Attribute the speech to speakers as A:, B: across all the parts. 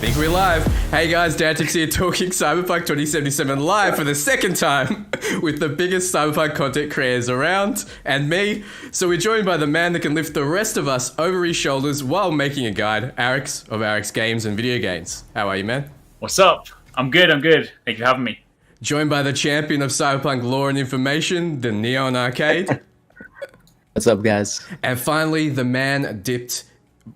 A: think we're live. Hey guys, Dantix here talking Cyberpunk 2077 live for the second time with the biggest Cyberpunk content creators around and me. So we're joined by the man that can lift the rest of us over his shoulders while making a guide, Arekkz of Arekkz Games and Video Games. How are you, man?
B: What's up? I'm good. Thank you for having me.
A: Joined by the champion of Cyberpunk lore and information, the NeonArcade.
C: What's up, guys? And
A: finally, the man dipped...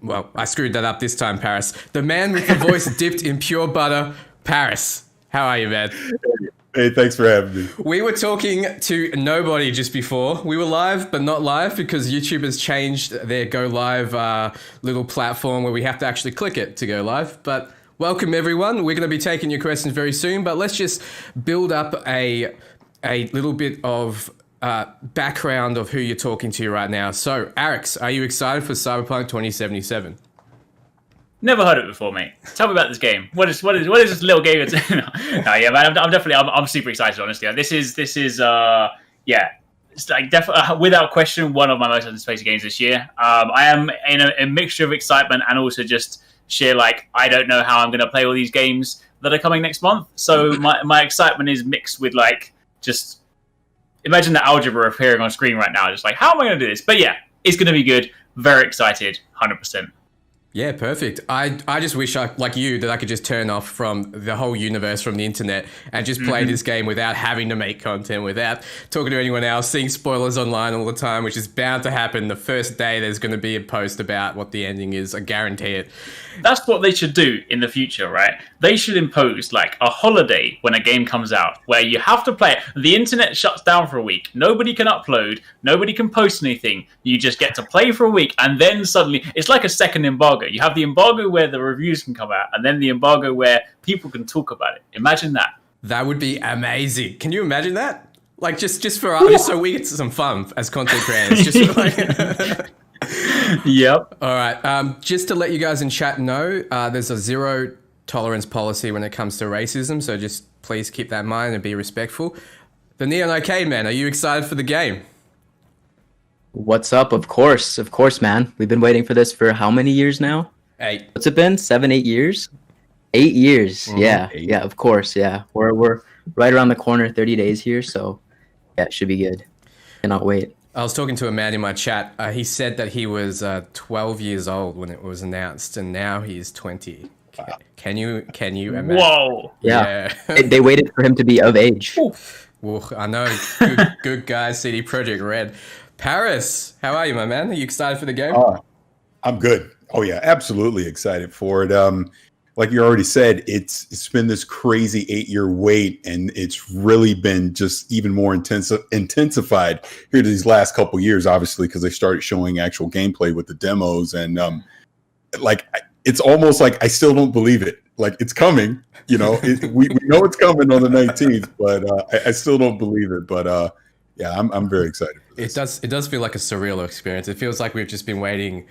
A: Well, I screwed that up this time, Parris. The man with the voice dipped in pure butter, Parris. How are you, man?
D: Hey, thanks for having me.
A: We were talking to nobody just before. We were live, but not live because YouTube has changed their go live little platform where we have to actually click it to go live. But welcome, everyone. We're going to be taking your questions very soon, but let's just build up a little bit of... background of who you're talking to right now. So, Arekkz, are you excited for Cyberpunk 2077?
B: Never heard of it before, mate. Tell me about this game. What is this little game? No, yeah, man. I'm super excited. Honestly, this is it's like definitely without question one of my most anticipated games this year. I am in a mixture of excitement and also just sheer I don't know how I'm going to play all these games that are coming next month. So my excitement is mixed with just. Imagine the algebra appearing on screen right now. Just how am I going to do this? But yeah, it's going to be good. Very excited. 100%.
A: Yeah, perfect. I just wish I, like you, that I could just turn off from the whole universe, from the internet, and just play this game without having to make content, without talking to anyone else, seeing spoilers online all the time, which is bound to happen. The first day there's going to be a post about what the ending is. I guarantee it.
B: That's what they should do in the future, right? They should impose a holiday when a game comes out where you have to play it. The internet shuts down for a week. Nobody can upload. Nobody can post anything. You just get to play for a week, and then suddenly it's like a second embargo. You have the embargo where the reviews can come out, and then the embargo where people can talk about it. Imagine that.
A: That would be amazing. Can you imagine that? Just for us, just so we get some fun as content creators. Just
B: Yep.
A: All right. Just to let you guys in chat know, there's a zero tolerance policy when it comes to racism, so just please keep that in mind and be respectful. The NeonArcade, man, are you excited for the game?
C: What's up? Of course, man. We've been waiting for this for how many years now?
A: 8.
C: What's it been? 7, 8 years? 8 years.
A: Mm-hmm.
C: Yeah.
A: 8.
C: Yeah, of course. Yeah. We're right around the corner, 30 days here, so yeah, it should be good. Cannot wait.
A: I was talking to a man in my chat. He said that he was 12 years old when it was announced, and now he's 20. Wow. Can you imagine?
B: Whoa!
C: Yeah. They waited for him to be of age.
A: Well, I know. Good guy, CD Projekt Red. Parris, how are you, my man? Are you excited for the game?
D: I'm good. Oh yeah, absolutely excited for it. Like you already said, it's been this crazy 8-year wait, and it's really been just even more intensified here these last couple years, obviously, because they started showing actual gameplay with the demos, and it's almost like I still don't believe it. It's coming, we know it's coming on the 19th, but I still don't believe it. But yeah, I'm very excited for this.
A: It does feel like a surreal experience. It feels like we've just been waiting.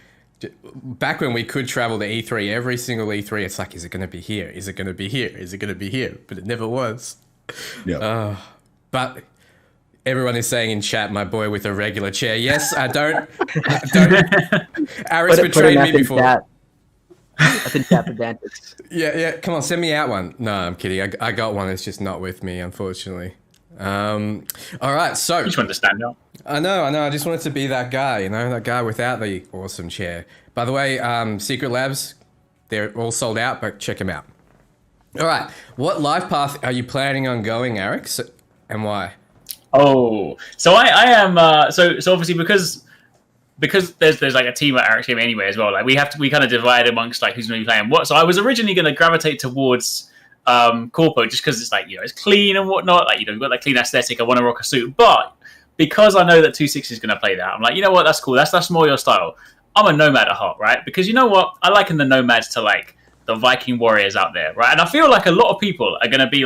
A: Back when we could travel to E3, every single E3, it's is it going to be here? Is it going to be here? Is it going to be here? But it never was.
D: Yeah.
A: But everyone is saying in chat, my boy with a regular chair. Yes, I don't. Arekkz betrayed me before.
C: That's in chat for Dantix.
A: Yeah. Come on, send me out one. No, I'm kidding. I got one. It's just not with me, unfortunately. All right, so
B: You just want to stand up.
A: I know. I just wanted to be that guy, that guy without the awesome chair. By the way, Secret Labs, they're all sold out, but check them out. All right, what life path are you planning on going, Arekkz, and why?
B: Oh, so I am. So obviously because there's a team at Arekkz Game anyway as well. We kind of divide amongst who's going to be playing what. So I was originally going to gravitate towards Corpo just because it's it's clean and whatnot. You've got that clean aesthetic. I want to rock a suit, but because I know that 260 is going to play that, I'm you know what? That's cool. That's more your style. I'm a nomad at heart, right? Because you know what? I liken the nomads to the Viking warriors out there, right? And I feel like a lot of people are going to be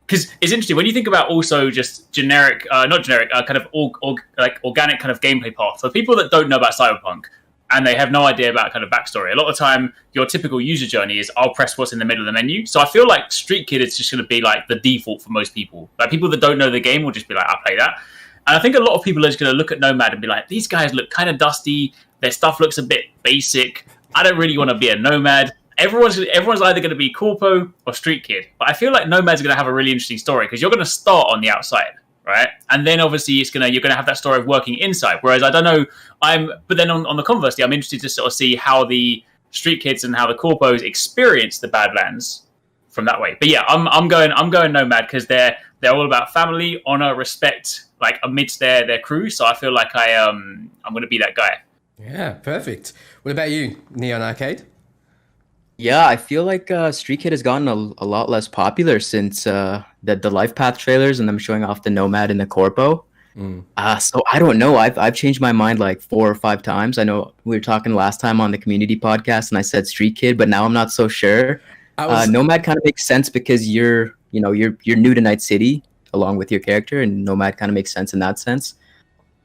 B: because it's interesting when you think about also just generic, not generic, kind of organic kind of gameplay path for people that don't know about Cyberpunk and they have no idea about kind of backstory. A lot of the time, your typical user journey is I'll press what's in the middle of the menu. So I feel like Street Kid is just going to be the default for most people. People that don't know the game will just be I'll play that. And I think a lot of people are just going to look at Nomad and be these guys look kind of dusty. Their stuff looks a bit basic. I don't really want to be a Nomad. everyone's either going to be Corpo or Street Kid. But I feel like Nomad's going to have a really interesting story because you're going to start on the outside, right? And then obviously you're going to have that story of working inside. Whereas I don't know, but then on the conversely, I'm interested to sort of see how the Street Kids and how the Corpos experience the Badlands from that way. But yeah, I'm going Nomad because they're all about family, honor, respect, like amidst their crew. So I feel like I'm going to be that guy.
A: Yeah, perfect. What about you, NeonArcade?
C: Yeah, I feel like Street Kid has gotten a lot less popular since the Life Path trailers and them showing off the Nomad and the Corpo. So I don't know. I've changed my mind like 4 or 5 times. I know we were talking last time on the community podcast, and I said Street Kid, but now I'm not so sure. Nomad kind of makes sense because you're new to Night City along with your character, and Nomad kind of makes sense in that sense.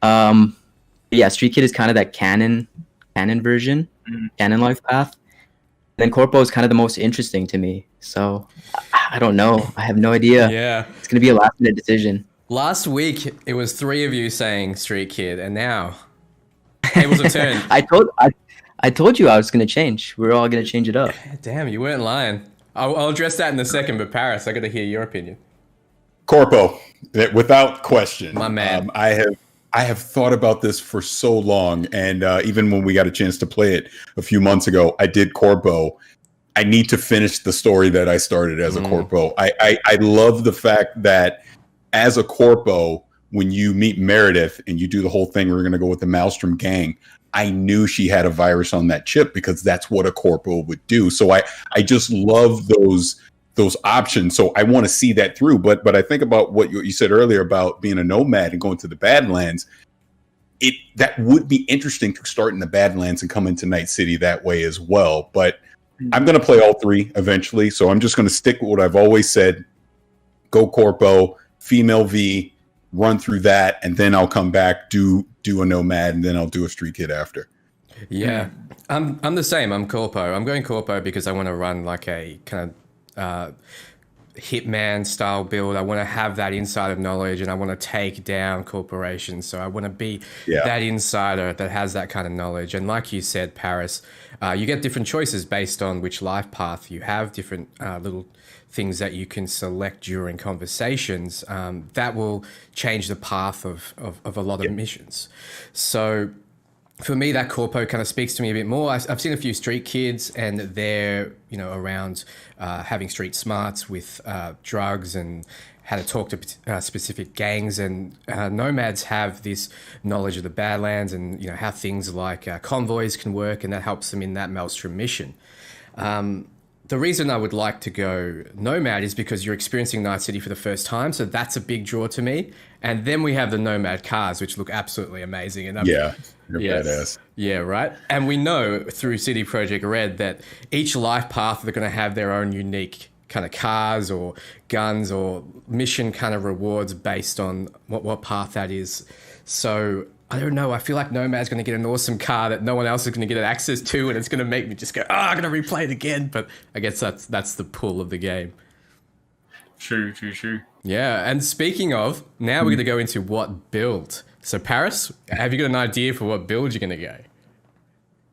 C: Yeah, Street Kid is kind of that canon version, canon Life Path. Then Corpo is kind of the most interesting to me. So I don't know. I have no idea.
A: Yeah.
C: It's going to be a last-minute decision.
A: Last week, it was 3 of you saying Street Kid, and now tables have turned.
C: I told you I was going to change. We're all going to change it up.
A: Damn, you weren't lying. I'll address that in a second, but Parris, I got to hear your opinion.
D: Corpo, without question.
A: My man.
D: I have thought about this for so long, and even when we got a chance to play it a few months ago, I did Corpo. I need to finish the story that I started as a Corpo. I love the fact that as a Corpo, when you meet Meredith and you do the whole thing, we're going to go with the Maelstrom gang. I knew she had a virus on that chip because that's what a Corpo would do. So I just love those options. So I want to see that through. But I think about what you said earlier about being a nomad and going to the Badlands. That would be interesting to start in the Badlands and come into Night City that way as well. But I'm going to play all 3 eventually. So I'm just going to stick with what I've always said. Go Corpo, female V, run through that, and then I'll come back, do a Nomad, and then I'll do a Street Kid after.
A: Yeah, I'm the same. I'm Corpo. I'm going Corpo because I want to run like a kind of Hitman style build. I want to have that insider knowledge, and I want to take down corporations. So I want to be that insider that has that kind of knowledge. And like you said, Parris, you get different choices based on which life path you have, different little things that you can select during conversations that will change the path of a lot of missions. So for me, that Corpo kind of speaks to me a bit more. I've seen a few Street Kids, and they're around having street smarts with drugs and how to talk to specific gangs. And Nomads have this knowledge of the Badlands and how things like convoys can work, and that helps them in that Maelstrom mission. The reason I would like to go Nomad is because you're experiencing Night City for the first time, so that's a big draw to me. And then we have the Nomad cars, which look absolutely amazing. And
D: you're badass.
A: Yeah, right. And we know through CD Projekt Red that each life path they're going to have their own unique kind of cars or guns or mission kind of rewards based on what path that is. So I don't know. I feel like Nomad's going to get an awesome car that no one else is going to get access to, and it's going to make me just go, I'm going to replay it again. But I guess that's the pull of the game.
B: True.
A: Yeah, and speaking of, now we're going to go into what build. So Parris, have you got an idea for what build you're going to go?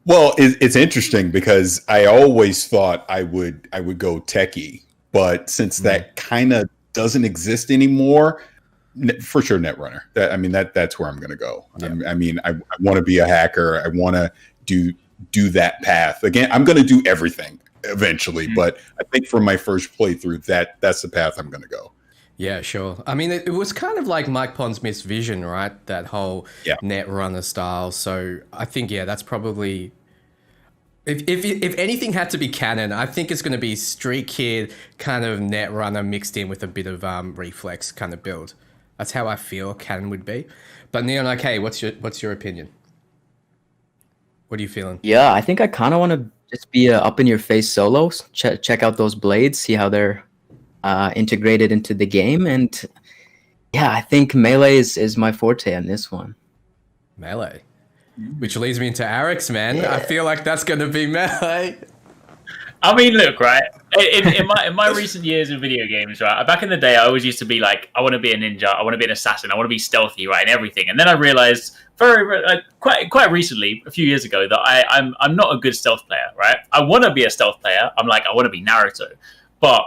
D: Well, it's interesting because I always thought I would go techie, but since that kind of doesn't exist anymore, for sure Netrunner. That's where I'm going to go. Yeah. I want to be a hacker. I want to do that path. Again, I'm going to do everything eventually, but I think for my first playthrough, that's the path I'm going to go.
A: Yeah, sure. I mean, it was kind of like Mike Pondsmith's vision, right? That whole Netrunner style. So I think, that's probably... If anything had to be canon, I think it's going to be Street Kid kind of Netrunner mixed in with a bit of Reflex kind of build. That's how I feel canon would be. But NeonArcade, what's your opinion? What are you feeling?
C: Yeah, I think I kind of want to just be up in your face solos. Check out those blades, see how they're integrated into the game, and I think melee is my forte on this one.
A: Melee, which leads me into Arekkz, man. I feel like that's going to be melee.
B: I mean, look, right. In my recent years of video games, right. Back in the day, I always used to be like, I want to be a ninja, I want to be an assassin, I want to be stealthy, right, and everything. And then I realized quite recently, a few years ago, that I'm not a good stealth player, right? I want to be a stealth player. I'm like, I want to be Naruto, but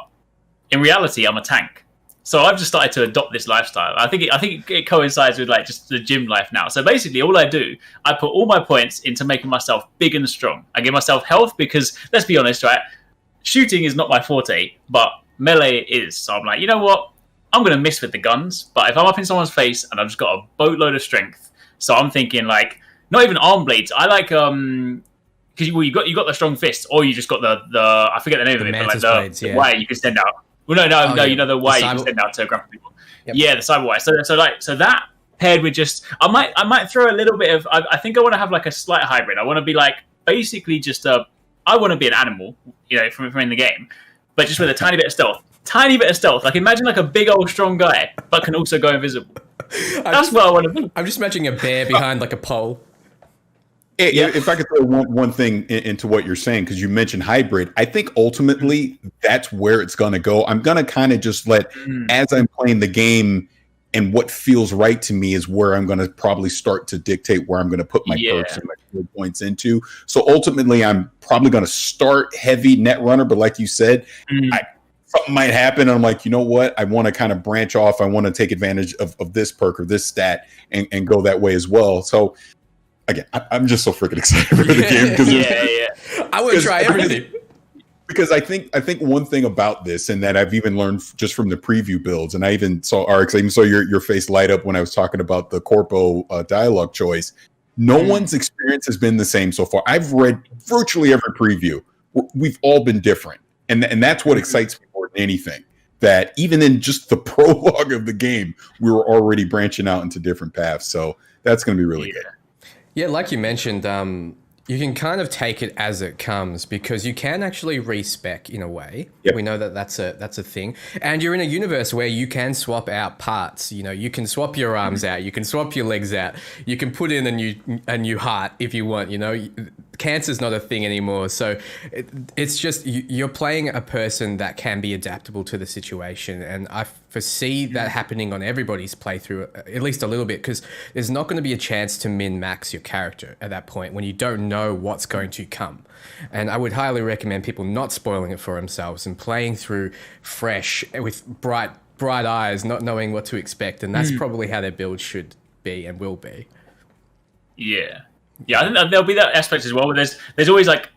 B: in reality, I'm a tank. So I've just started to adopt this lifestyle. I think it coincides with like just the gym life now. So basically, all I do, I put all my points into making myself big and strong. I give myself health because, let's be honest, right? Shooting is not my forte, but melee is. So I'm like, you know what? I'm going to miss with the guns, but if I'm up in someone's face and I've just got a boatload of strength, so I'm thinking like, not even arm blades. I like because you got the strong fists, or you just got the I forget the name of it, but like the wire you can send out. Well, no, you know the wire you can send out to grapple people. Yep. Yeah, the cyber wire. So that paired with just, I might throw a little bit of. I think I want to have like a slight hybrid. I want to be like basically just I want to be an animal, from in the game, but just with a tiny bit of stealth. Tiny bit of stealth. Like imagine like a big old strong guy, but can also go invisible. That's what I want to be.
A: I'm just imagining a bear behind like a pole.
D: If I could throw one thing into what you're saying, because you mentioned hybrid, I think ultimately that's where it's going to go. I'm going to kind of just as I'm playing the game and what feels right to me is where I'm going to probably start to dictate where I'm going to put my perks and my skill points into. So ultimately, I'm probably going to start heavy net runner, but like you said, something might happen. And I'm like, you know what? I want to kind of branch off. I want to take advantage of this perk or this stat and go that way as well. So again, I'm just so freaking excited for the game because
A: I would try everything.
D: Because I think one thing about this, and that I've even learned just from the preview builds, and I even saw Arekkz, I even saw your face light up when I was talking about the Corpo dialogue choice. No one's experience has been the same so far. I've read virtually every preview. We've all been different, and that's what excites me more than anything. That even in just the prologue of the game, we were already branching out into different paths. So that's going to be really good.
A: Yeah, like you mentioned, you can kind of take it as it comes because you can actually respec in a way. Yep. We know that that's a thing. And you're in a universe where you can swap out parts. You can swap your arms out. You can swap your legs out. You can put in a new heart if you want. Cancer's not a thing anymore. So it's just you're playing a person that can be adaptable to the situation. And I foresee that happening on everybody's playthrough, at least a little bit, because there's not going to be a chance to min-max your character at that point when you don't know what's going to come. And I would highly recommend people not spoiling it for themselves and playing through fresh with bright eyes, not knowing what to expect. And that's probably how their build should be and will be.
B: Yeah. Yeah, I think there'll be that aspect as well. But there's always like,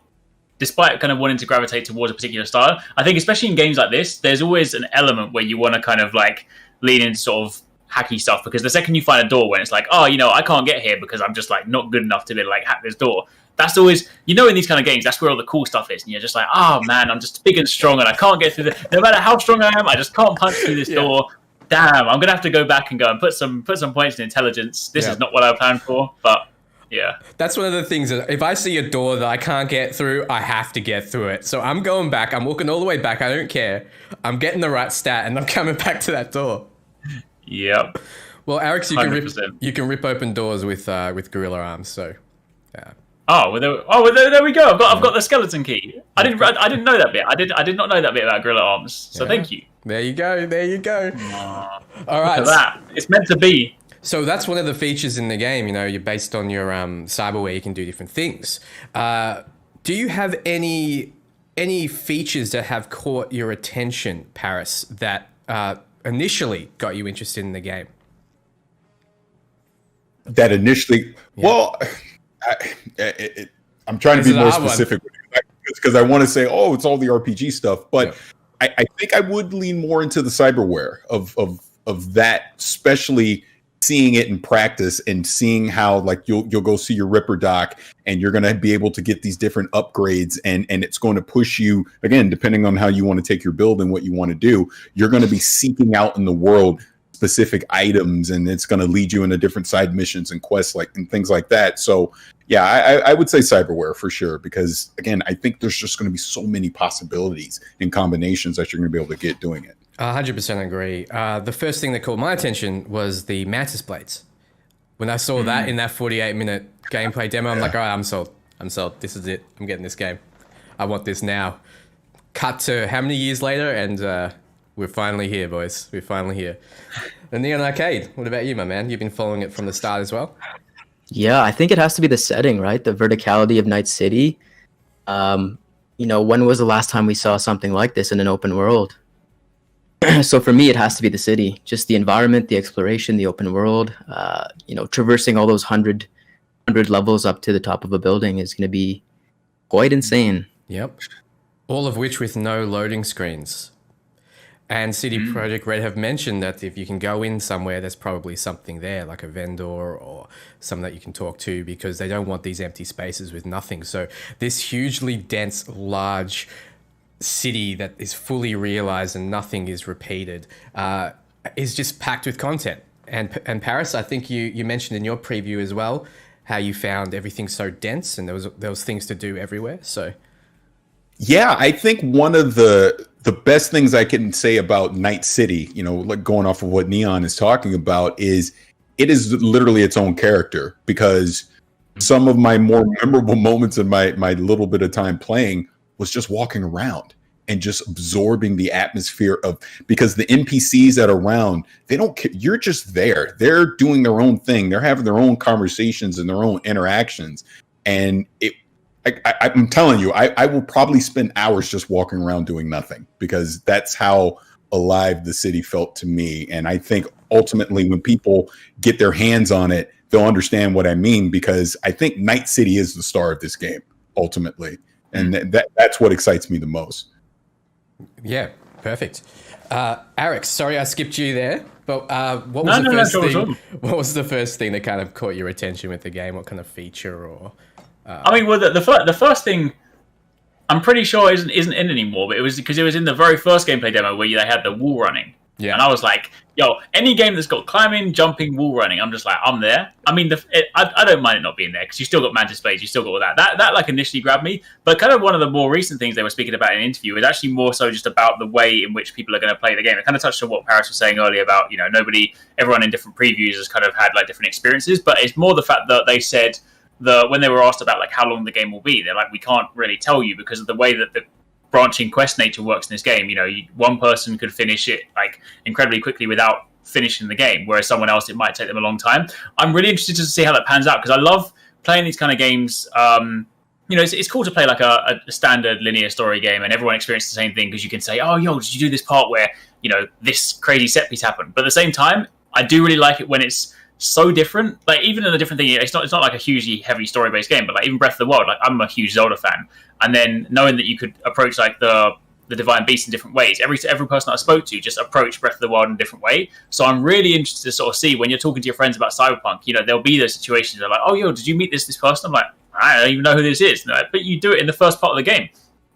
B: despite kind of wanting to gravitate towards a particular style, I think especially in games like this, there's always an element where you want to kind of like lean into sort of hacky stuff, because the second you find a door when it's like, oh, I can't get here because I'm just like not good enough to be like hack this door. That's always, in these kind of games, that's where all the cool stuff is. And you're just like, oh man, I'm just big and strong and I can't get through no matter how strong I am, I just can't punch through this door. Damn, I'm gonna have to go back and put some points in intelligence. This is not what I planned for, but yeah.
A: That's one of the things that if I see a door that I can't get through, I have to get through it. So I'm going back. I'm walking all the way back. I don't care. I'm getting the right stat and I'm coming back to that door.
B: Yep.
A: Well, Arekkz, you can rip open doors with gorilla arms. So, yeah.
B: There we go. I've got the skeleton key. I didn't know that bit. I did not know that bit about gorilla arms. So thank you.
A: There you go. All right.
B: Look at that. It's meant to be.
A: So that's one of the features in the game. You're based on your cyberware. You can do different things. Do you have any features that have caught your attention, Parris, that initially got you interested in the game?
D: That initially, well, I'm trying to be more specific because I want to say, oh, it's all the RPG stuff, but I think I would lean more into the cyberware of that, especially seeing it in practice and seeing how like you'll go see your Ripper doc and you're going to be able to get these different upgrades and it's going to push you, again, depending on how you want to take your build and what you want to do, you're going to be seeking out in the world specific items and it's going to lead you into different side missions and quests and things like that. So yeah, I would say cyberware for sure, because again, I think there's just going to be so many possibilities and combinations that you're going to be able to get doing it.
A: 100% agree. The first thing that caught my attention was the Mantis Blades. When I saw that in that 48-minute gameplay demo, I'm like, all right, I'm sold. This is it. I'm getting this game. I want this now. Cut to how many years later, and we're finally here, boys. We're finally here. The NeonArcade. What about you, my man? You've been following it from the start as well?
C: Yeah, I think it has to be the setting, right? The verticality of Night City. When was the last time we saw something like this in an open world? So for me, it has to be the city. Just the environment, the exploration, the open world. Traversing all those hundred levels up to the top of a building is going to be quite insane.
A: Yep. All of which with no loading screens. And CD Projekt Red have mentioned that if you can go in somewhere, there's probably something there, like a vendor or someone that you can talk to, because they don't want these empty spaces with nothing. So this hugely dense, large city that is fully realized and nothing is repeated is just packed with content. And Parris, I think you mentioned in your preview as well how you found everything so dense and there was things to do everywhere. So
D: yeah, I think one of the best things I can say about Night City, like going off of what Neon is talking about, is it is literally its own character, because some of my more memorable moments in my little bit of time playing was just walking around and just absorbing the atmosphere because the NPCs that are around, they don't care. You're just there. They're doing their own thing. They're having their own conversations and their own interactions. And I'm telling you, I will probably spend hours just walking around doing nothing, because that's how alive the city felt to me. And I think ultimately when people get their hands on it, they'll understand what I mean, because I think Night City is the star of this game ultimately. And that's what excites me the most.
A: Yeah, perfect. Arekkz, sorry I skipped you there, but what was the first thing that kind of caught your attention with the game? What kind of feature or...
B: the first thing I'm pretty sure isn't in anymore, but it was because it was in the very first gameplay demo where they had the wall running.
A: Yeah.
B: And I was like, yo, any game that's got climbing, jumping, wall running, I'm just like, I'm there. I mean, I don't mind it not being there, because you still got Mantis Blades, you still got all that. That like initially grabbed me. But kind of one of the more recent things they were speaking about in an interview is actually more so just about the way in which people are going to play the game. It kind of touched on what Parris was saying earlier about, everyone in different previews has kind of had like different experiences, but it's more the fact that they said when they were asked about like how long the game will be, they're like, we can't really tell you because of the way that the branching quest nature works in this game. One person could finish it like incredibly quickly without finishing the game, whereas someone else, it might take them a long time. I'm really interested to see how that pans out, because I love playing these kind of games. It's cool to play like a standard linear story game and everyone experiences the same thing, because you can say, oh, yo, did you do this part where this crazy set piece happened? But at the same time, I do really like it when it's so different. Like even in a different thing, it's not like a hugely heavy story based game, but like even Breath of the Wild, like I'm a huge Zelda fan, and then knowing that you could approach like the Divine Beast in different ways. Every person I spoke to just approached Breath of the Wild in a different way. So I'm really interested to sort of see when you're talking to your friends about Cyberpunk. There'll be those situations where like, oh, yo, did you meet this person? I'm like, I don't even know who this is. Like, but you do it in the first part of the game.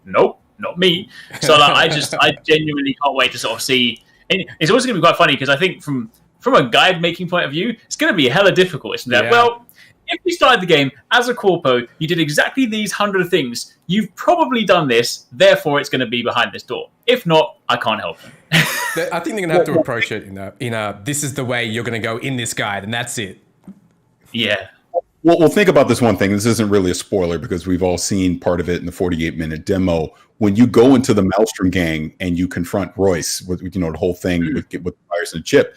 B: Nope, not me. So like, I genuinely can't wait to sort of see. And it's always going to be quite funny, because I think from a guide making point of view, it's going to be hella difficult, isn't it? Yeah. Well, if you started the game as a corpo, you did exactly these 100 things, you've probably done this, therefore it's going to be behind this door. If not, I can't help you.
A: I think they're going to have to approach it in a this is the way you're going to go in this guide, and that's it.
B: Yeah.
D: Well, think about this one thing. This isn't really a spoiler, because we've all seen part of it in the 48-minute demo. When you go into the Maelstrom gang and you confront Royce with the whole thing with Parris and Chip,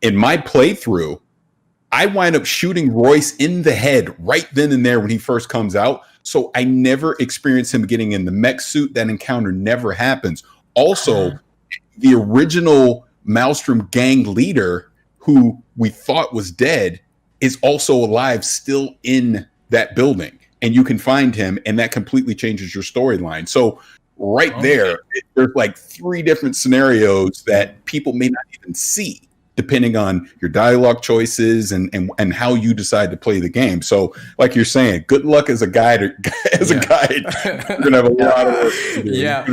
D: in my playthrough, I wind up shooting Royce in the head right then and there when he first comes out. So I never experience him getting in the mech suit. That encounter never happens. Also, the original Maelstrom gang leader, who we thought was dead, is also alive, still in that building. And you can find him, and that completely changes your storyline. So there's like 3 different scenarios that people may not even see, depending on your dialogue choices and how you decide to play the game. So, like you're saying, good luck as a guide. A guide, you're gonna have a lot of work to do.
A: Yeah.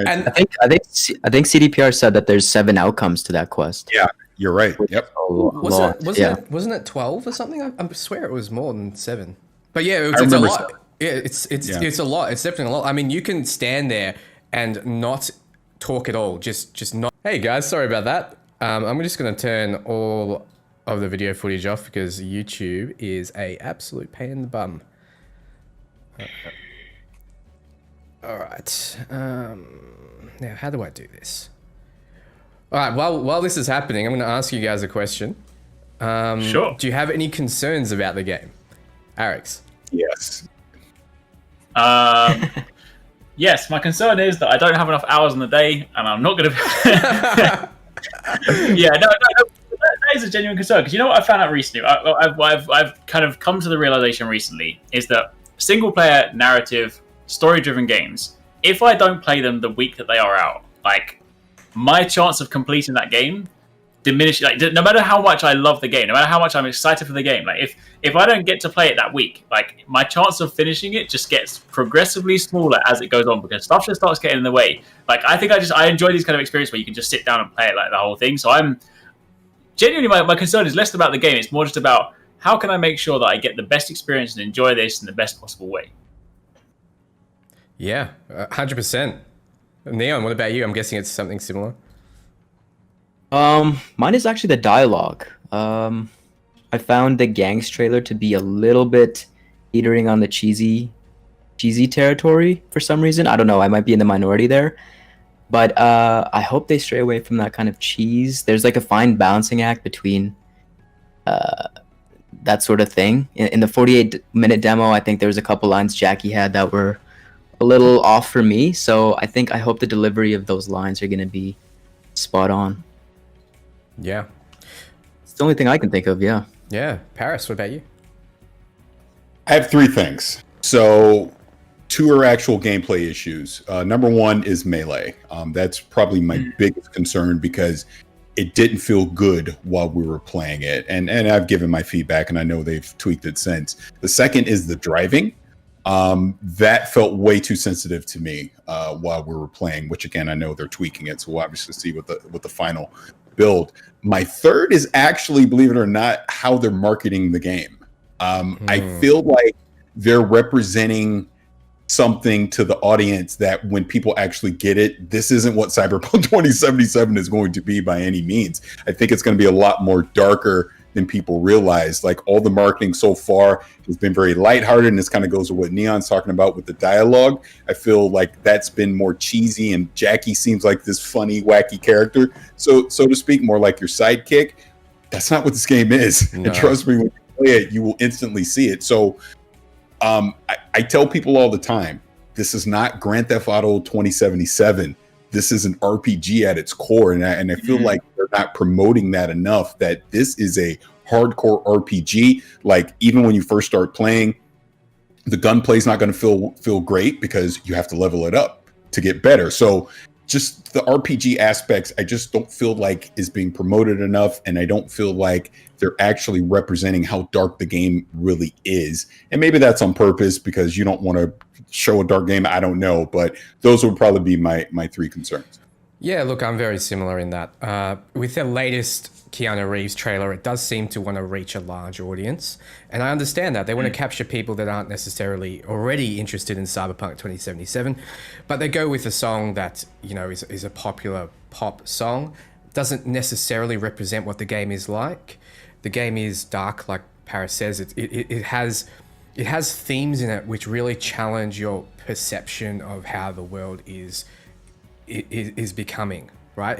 C: And I think CDPR said that there's 7 outcomes to that quest.
D: Yeah, you're right. Yep.
A: Wasn't it 12 or something? I swear it was more than 7. But yeah, it's a lot. Yeah, it's a lot. It's definitely a lot. I mean, you can stand there and not talk at all. Just not. Hey guys, sorry about that. I'm just going to turn all of the video footage off, because YouTube is a absolute pain in the bum. All right. Now, how do I do this? All right. While this is happening, I'm going to ask you guys a question.
B: Sure.
A: Do you have any concerns about the game, Arekkz?
D: Yes.
B: Yes, my concern is that I don't have enough hours in the day, and I'm not going to. Yeah, no, that is a genuine concern, because you know what I found out recently. I've kind of come to the realization recently is that single-player narrative, story-driven games, if I don't play them the week that they are out, like my chance of completing that game diminishes. Like, no matter how much I love the game, no matter how much I'm excited for the game, like if I don't get to play it that week, like my chance of finishing it just gets progressively smaller as it goes on, because stuff just starts getting in the way. Like I think I enjoy these kind of experiences where you can just sit down and play it like the whole thing. So I'm genuinely, my concern is less about the game. It's more just about how can I make sure that I get the best experience and enjoy this in the best possible way.
A: Yeah, 100%. Neon, what about you? I'm guessing it's something similar.
C: Mine is actually the dialogue. I found the Gangs trailer to be a little bit teetering on the cheesy territory for some reason. I don't know. I might be in the minority there, but I hope they stray away from that kind of cheese. There's like a fine balancing act between that sort of thing. In the 48-minute demo, I think there was a couple lines Jackie had that were a little off for me. So I hope the delivery of those lines are going to be spot on.
A: Yeah.
C: It's the only thing I can think of, yeah.
A: Yeah. Parris, what about you?
D: I have 3 things. So 2 are actual gameplay issues. Number 1 is melee. That's probably my biggest concern, because it didn't feel good while we were playing it. And I've given my feedback, and I know they've tweaked it since. The second is the driving. That felt way too sensitive to me while we were playing, which again, I know they're tweaking it. So we'll obviously see what the final build. My third is actually, believe it or not, how they're marketing the game. I feel like they're representing something to the audience that when people actually get it, this isn't what Cyberpunk 2077 is going to be by any means. I think it's going to be a lot more darker than people realize. Like, all the marketing so far has been very lighthearted, and this kind of goes to what Neon's talking about with the dialogue. I feel like that's been more cheesy, and Jackie seems like this funny, wacky character. So to speak, more like your sidekick. That's not what this game is. No. And trust me, when you play it, you will instantly see it. So I tell people all the time, this is not Grand Theft Auto 2077. This is an RPG at its core, and I feel like they're not promoting that enough, that this is a hardcore RPG. Like, even when you first start playing, the gunplay is not going to feel great, because you have to level it up to get better. So just the RPG aspects, I just don't feel like is being promoted enough, and I don't feel like they're actually representing how dark the game really is. And maybe that's on purpose, because you don't want to show a dark game. I don't know, but those would probably be my 3 concerns.
A: Yeah, look, I'm very similar in that. With the latest Keanu Reeves trailer, it does seem to want to reach a large audience. And I understand that. They want to capture people that aren't necessarily already interested in Cyberpunk 2077. But they go with a song that, you know, is a popular pop song. Doesn't necessarily represent what the game is like. The game is dark, like Parris says. It has themes in it which really challenge your perception of how the world is becoming, right?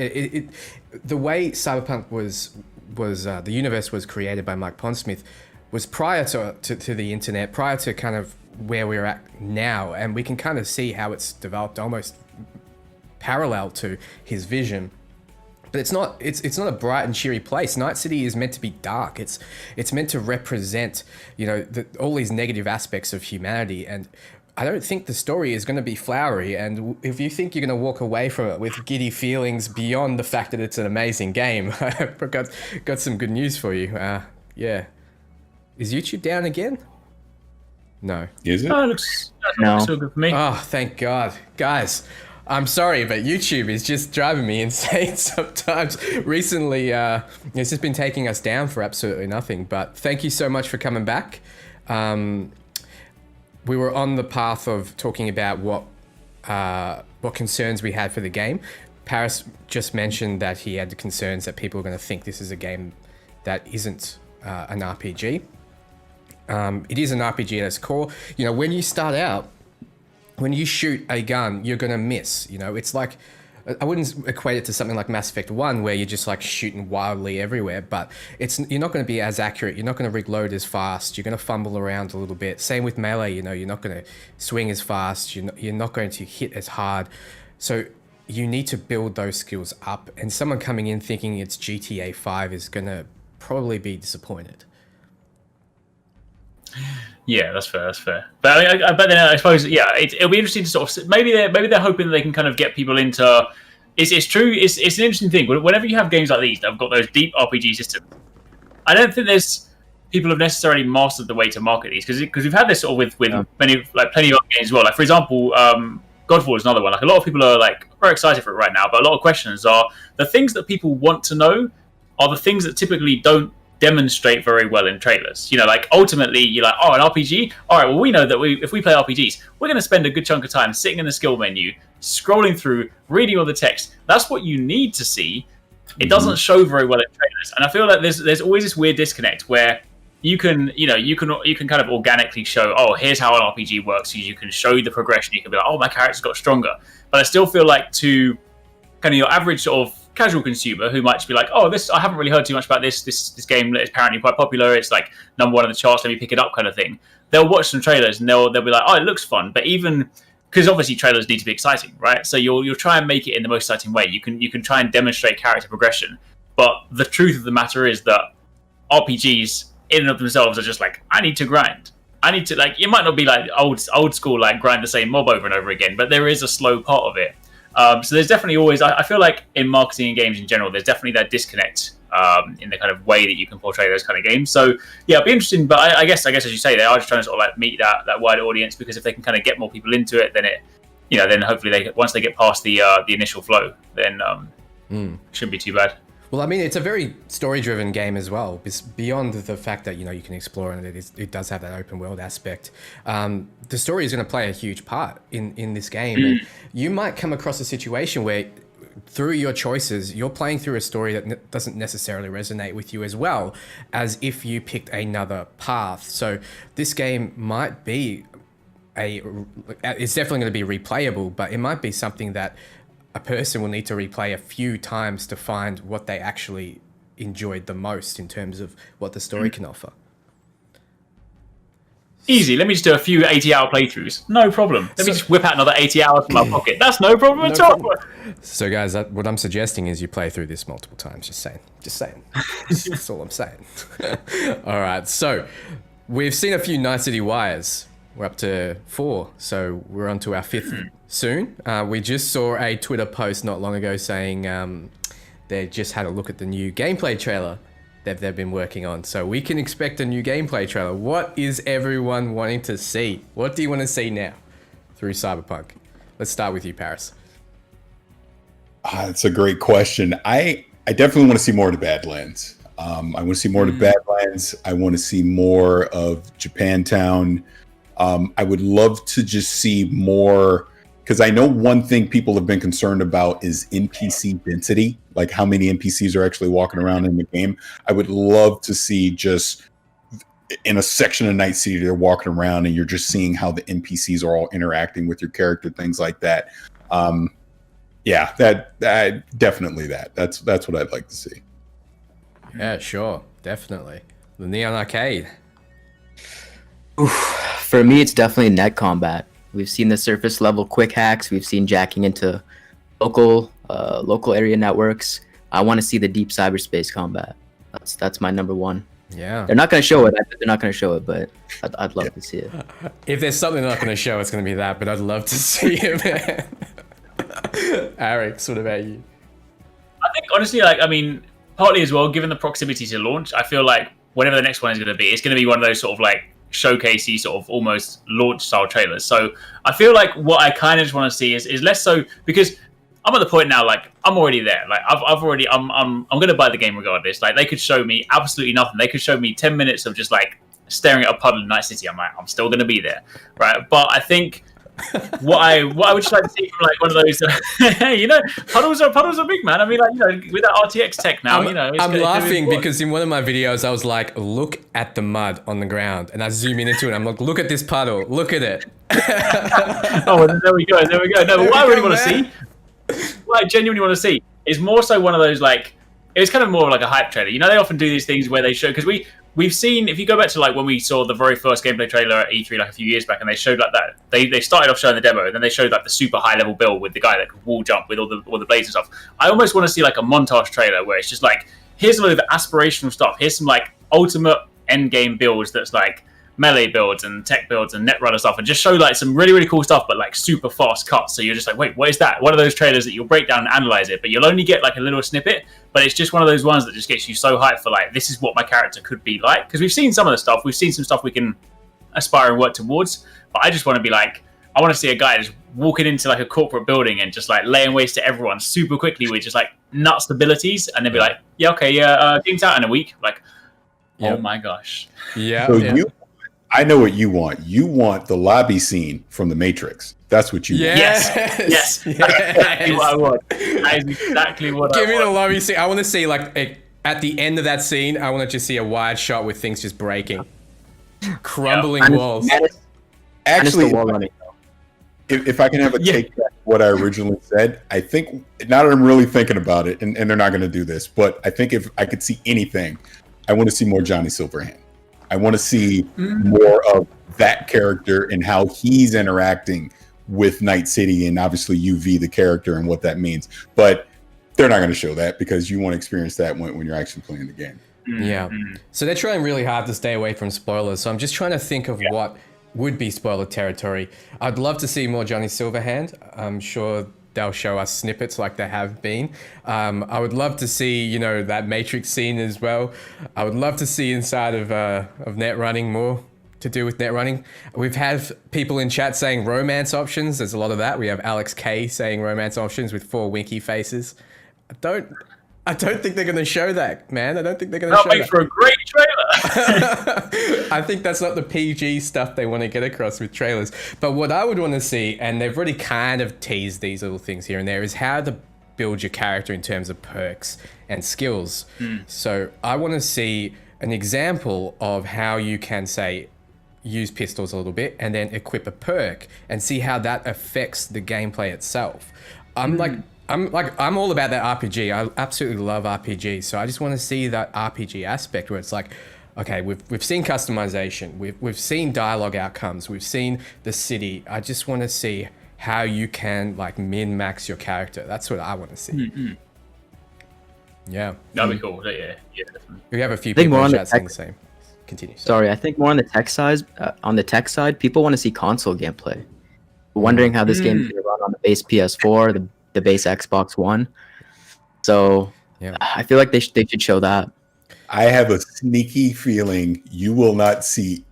A: The way Cyberpunk was the universe was created by Mike Pondsmith was prior to the internet, prior to kind of where we're at now, and we can kind of see how it's developed almost parallel to his vision. But it's not a bright and cheery place. Night City is meant to be dark. It's meant to represent, you know, all these negative aspects of humanity. And I don't think the story is going to be flowery. And if you think you're going to walk away from it with giddy feelings beyond the fact that it's an amazing game, I've got some good news for you. Yeah. Is YouTube down again? No.
D: Is it?
B: Oh, it looks so good for me.
A: Oh, thank God. Guys, I'm sorry, but YouTube is just driving me insane sometimes. Recently, it's just been taking us down for absolutely nothing. But thank you so much for coming back. We were on the path of talking about what concerns we had for the game. Parris just mentioned that he had the concerns that people are going to think this is a game that isn't an RPG. It is an RPG at its core. You know, when you start out, when you shoot a gun, you're going to miss. You know, it's like I wouldn't equate it to something like Mass Effect 1 where you're just like shooting wildly everywhere, but you're not going to be as accurate. You're not going to reload as fast. You're going to fumble around a little bit. Same with melee, you know, you're not going to swing as fast. You're not going to hit as hard. So you need to build those skills up, and someone coming in thinking it's GTA 5 is going to probably be disappointed.
B: Yeah, that's fair. That's fair. But then I suppose, yeah, it'll be interesting to sort of maybe they're hoping they can kind of get people into. It's true. It's an interesting thing. Whenever you have games like these that have got those deep RPG systems, I don't think there's people have necessarily mastered the way to market these because we've had this sort of with plenty of other games as well. Like for example, Godfall is another one. Like a lot of people are like very excited for it right now, but a lot of questions are the things that people want to know are the things that typically don't demonstrate very well in trailers. You know, like ultimately you're like, oh, an RPG? All right, well, we know that if we play RPGs, we're going to spend a good chunk of time sitting in the skill menu, scrolling through, reading all the text. That's what you need to see. It doesn't show very well in trailers. And I feel like there's always this weird disconnect where you can kind of organically show, oh, here's how an RPG works. You can show the progression. You can be like, oh, my character's got stronger. But I still feel like to kind of your average sort of casual consumer who might just be like, oh, I haven't really heard too much about this game is apparently quite popular, it's like #1 on the charts, let me pick it up kind of thing. They'll watch some trailers and they'll be like, oh, it looks fun. But even because obviously trailers need to be exciting, right? So you'll try and make it in the most exciting way. You can try and demonstrate character progression, but the truth of the matter is that RPGs in and of themselves are just like, I need to grind. I need to, like, it might not be like old school, like grind the same mob over and over again, but there is a slow part of it. So there's definitely always, I feel like in marketing and games in general, there's definitely that disconnect in the kind of way that you can portray those kind of games. So yeah, it'll be interesting, but I guess as you say, they are just trying to sort of like meet that wider audience, because if they can kind of get more people into it, then then hopefully once they get past the initial flow, then it shouldn't be too bad.
A: Well, I mean, it's a very story-driven game as well. It's beyond the fact that, you can explore, and it does have that open world aspect. The story is going to play a huge part in this game. And you might come across a situation where, through your choices, you're playing through a story that doesn't necessarily resonate with you as well as if you picked another path. So this game might be it's definitely going to be replayable, but it might be something that a person will need to replay a few times to find what they actually enjoyed the most in terms of what the story can offer.
B: Easy. Let me just do a few 80-hour playthroughs. No problem. Let me just whip out another 80 hours from my pocket. That's no problem at all.
A: So, guys, what I'm suggesting is you play through this multiple times. Just saying. That's all I'm saying. All right. So, we've seen a few Night City wires. We're up to 4, so we're on to our 5th soon. We just saw a Twitter post not long ago saying they just had a look at the new gameplay trailer that they've been working on. So we can expect a new gameplay trailer. What is everyone wanting to see? What do you want to see now through Cyberpunk? Let's start with you, Parris.
D: That's a great question. I definitely want to see more of the Badlands. I want to see more of the Badlands. I want to see more of Japantown. I would love to just see more, because I know one thing people have been concerned about is NPC density, like how many NPCs are actually walking around in the game. I would love to see just in a section of Night City, they're walking around and you're just seeing how the NPCs are all interacting with your character, things like that. Yeah, that definitely that's what I'd like to see.
A: Yeah, sure, definitely. The NeonArcade.
C: For me, it's definitely net combat. We've seen the surface level quick hacks. We've seen jacking into local area networks. I want to see the deep cyberspace combat. That's my number one.
A: Yeah.
C: They're not going to show it. But I'd love to see it.
A: If there's something they're not going to show, it's going to be that. But I'd love to see it, man. Arekkz, what about you?
B: I think honestly, partly as well, given the proximity to launch, I feel like whatever the next one is going to be, it's going to be one of those sort of like showcasey sort of almost launch style trailers. So I feel like what I kind of just want to see is less so, because I'm at the point now, like I'm already there. Like I'm going to buy the game regardless. Like they could show me absolutely nothing. They could show me 10 minutes of just like staring at a puddle in Night City. I'm like, I'm still going to be there, right? But I think what I would just like to see from like one of those, puddles are big, man. I mean, like, with that RTX tech now,
A: I'm laughing because in one of my videos I was like, look at the mud on the ground, and I zoom in into it. I'm like, look at this puddle, look at it.
B: Oh, well, there we go. No, but what I really want to see what I genuinely want to see is more so one of those like it's kind of more like a hype trailer. You know, they often do these things where they show because we've seen if you go back to like when we saw the very first gameplay trailer at E3 like a few years back, and they showed like that they started off showing the demo, and then they showed like the super high level build with the guy that could wall jump with all the blades and stuff. I almost want to see like a montage trailer where it's just like here's a load of aspirational stuff. Here's some like ultimate end game builds that's like melee builds and tech builds and netrunner stuff, and just show like some really really cool stuff but like super fast cuts, so you're just like, wait, what is that? One of those trailers that you'll break down and analyze it, but you'll only get like a little snippet, but it's just one of those ones that just gets you so hyped for like this is what my character could be like, because we've seen some of the stuff, we've seen some stuff we can aspire and work towards, but I just want to be like, I want to see a guy just walking into like a corporate building and just like laying waste to everyone super quickly with just like nuts abilities, and then be like, yeah, okay, yeah, game's out in a week, like oh my gosh.
A: Yeah.
D: So I know what you want. You want the lobby scene from The Matrix. That's what you want.
B: Yes. That's exactly what I want. That is exactly what I want.
A: Give me the lobby scene. I want to see like at the end of that scene, I want to just see a wide shot with things just breaking. Crumbling walls.
D: Actually, if I can have a take back what I originally said, I think, now that I'm really thinking about it, and they're not going to do this, but I think if I could see anything, I want to see more Johnny Silverhand. I want to see more of that character and how he's interacting with Night City, and obviously UV, the character, and what that means. But they're not going to show that because you want to experience that when you're actually playing the game.
A: Yeah. So they're trying really hard to stay away from spoilers. So I'm just trying to think of what would be spoiler territory. I'd love to see more Johnny Silverhand. I'm sure they'll show us snippets like they have been. I would love to see, that Matrix scene as well. I would love to see inside of net running more to do with net running. We've had people in chat saying romance options. There's a lot of that. We have Alex K saying romance options with 4 winky faces. I don't think they're going to show that, man. I don't think they're going to show that.
B: That'll make for a great trailer.
A: I think that's not the PG stuff they want to get across with trailers. But what I would want to see, and they've already kind of teased these little things here and there, is how to build your character in terms of perks and skills. So I want to see an example of how you can, say, use pistols a little bit and then equip a perk and see how that affects the gameplay itself. I'm all about that RPG. I absolutely love RPG. So I just want to see that RPG aspect where it's like, okay, we've seen customization, we've seen dialogue outcomes, we've seen the city. I just want to see how you can like min-max your character. That's what I want to see. Yeah.
B: That'd be cool. Yeah, definitely.
A: We have a few people in chat saying the same. Continue.
C: Sorry, I think more on the tech side. People want to see console gameplay. Wondering how this game is going to run on the base PS4, the base Xbox One. So I feel like they should show that.
D: I have a sneaky feeling you will not see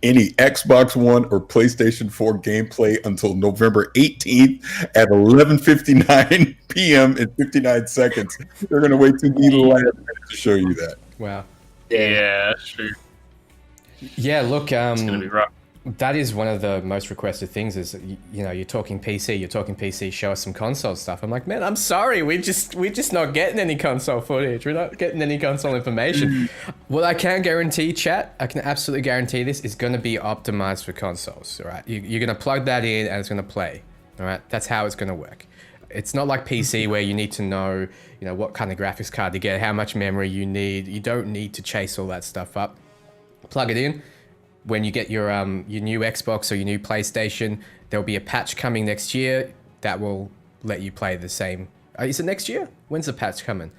D: any Xbox One or PlayStation 4 gameplay until November 18th at 11:59 p.m. and 59 seconds. They're going to wait till the last minute to show you that.
A: Wow.
B: Yeah, that's true.
A: Yeah, look,
B: It's going to be rough.
A: that is one of the most requested things is, you're talking PC, show us some console stuff. I'm like, man, I'm sorry. We're just not getting any console footage. We're not getting any console information. What I can guarantee, chat, I can absolutely guarantee this is going to be optimized for consoles, all right? You're going to plug that in and it's going to play, all right? That's how it's going to work. It's not like PC where you need to know, what kind of graphics card to get, how much memory you need. You don't need to chase all that stuff up. Plug it in. When you get your new Xbox or your new PlayStation, there'll be a patch coming next year that will let you play the same. Is it next year? When's the patch coming?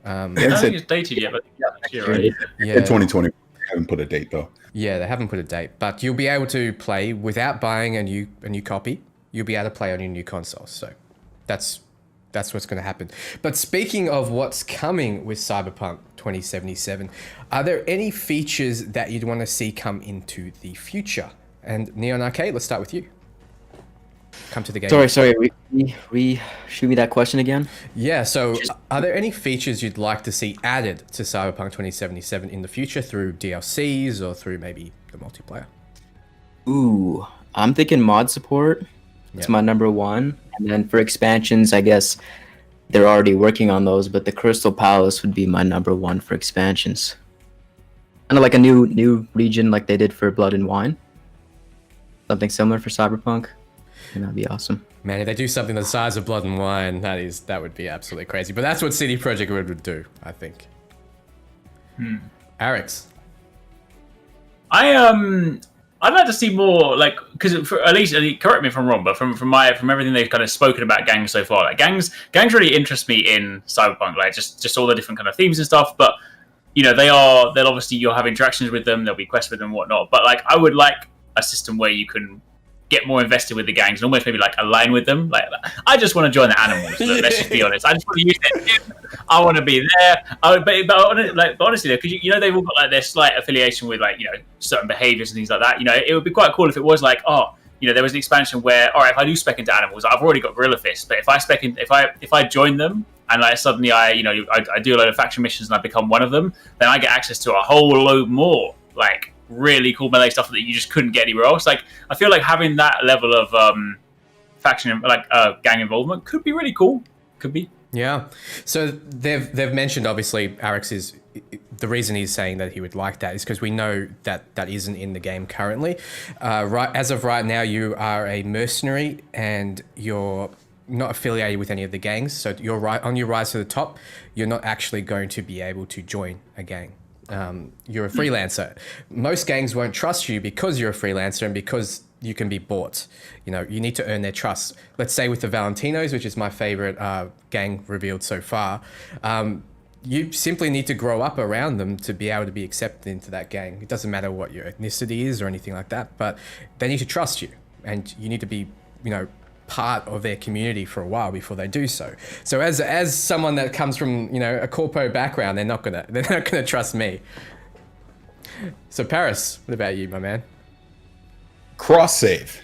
B: I don't think it's dated yet, but next year, right?
D: Yeah, 2020. They haven't put a date though.
A: Yeah, they haven't put a date, but you'll be able to play without buying a new copy. You'll be able to play on your new console. So that's what's going to happen. But speaking of what's coming with Cyberpunk 2077, are there any features that you'd want to see come into the future? And NeonArcade, let's start with you. Come to the game.
C: Sorry, shoot me that question again.
A: Yeah, so are there any features you'd like to see added to Cyberpunk 2077 in the future through DLCs or through maybe the multiplayer?
C: Ooh, I'm thinking mod support. It's my number one. And then for expansions, I guess they're already working on those, but the Crystal Palace would be my number one for expansions. Kind of like a new region like they did for Blood and Wine. Something similar for Cyberpunk. And that'd be awesome.
A: Man, if they do something the size of Blood and Wine, that would be absolutely crazy. But that's what CD Projekt Red would do, I think. Arekkz.
B: I'd like to see more, like, because at least correct me if I'm wrong, but from everything they've kind of spoken about gangs so far, like gangs really interest me in Cyberpunk, like just all the different kind of themes and stuff. But they'll obviously you'll have interactions with them, there'll be quests with them and whatnot. But like I would like a system where you can get more invested with the gangs and almost maybe like align with them. Like I just want to join the animals. Let's just be honest. I just want to use their gym. I want to be there. But honestly, because they've all got like their slight affiliation with like certain behaviors and things like that. It would be quite cool if it was like there was an expansion where if I do spec into animals, I've already got Gorilla Fist. But if I spec in, if I join them and like suddenly I do a load of faction missions and I become one of them, then I get access to a whole load more like really cool melee stuff that you just couldn't get anywhere else. Like I feel like having that level of faction like gang involvement could be really cool. Could be.
A: Yeah. So they've mentioned obviously Arekkz is the reason he's saying that he would like that is because we know that isn't in the game currently. As of right now, you are a mercenary and you're not affiliated with any of the gangs. So you're right on your rise to the top. You're not actually going to be able to join a gang. You're a freelancer. Most gangs won't trust you because you're a freelancer and because you can be bought. You need to earn their trust. Let's say with the Valentinos, which is my favorite gang revealed so far, you simply need to grow up around them to be able to be accepted into that gang. It doesn't matter what your ethnicity is or anything like that, but they need to trust you and you need to be, part of their community for a while before they do so. So as someone that comes from a corpo background, they're not gonna trust me. So Parris, what about you, my man?
D: Cross save.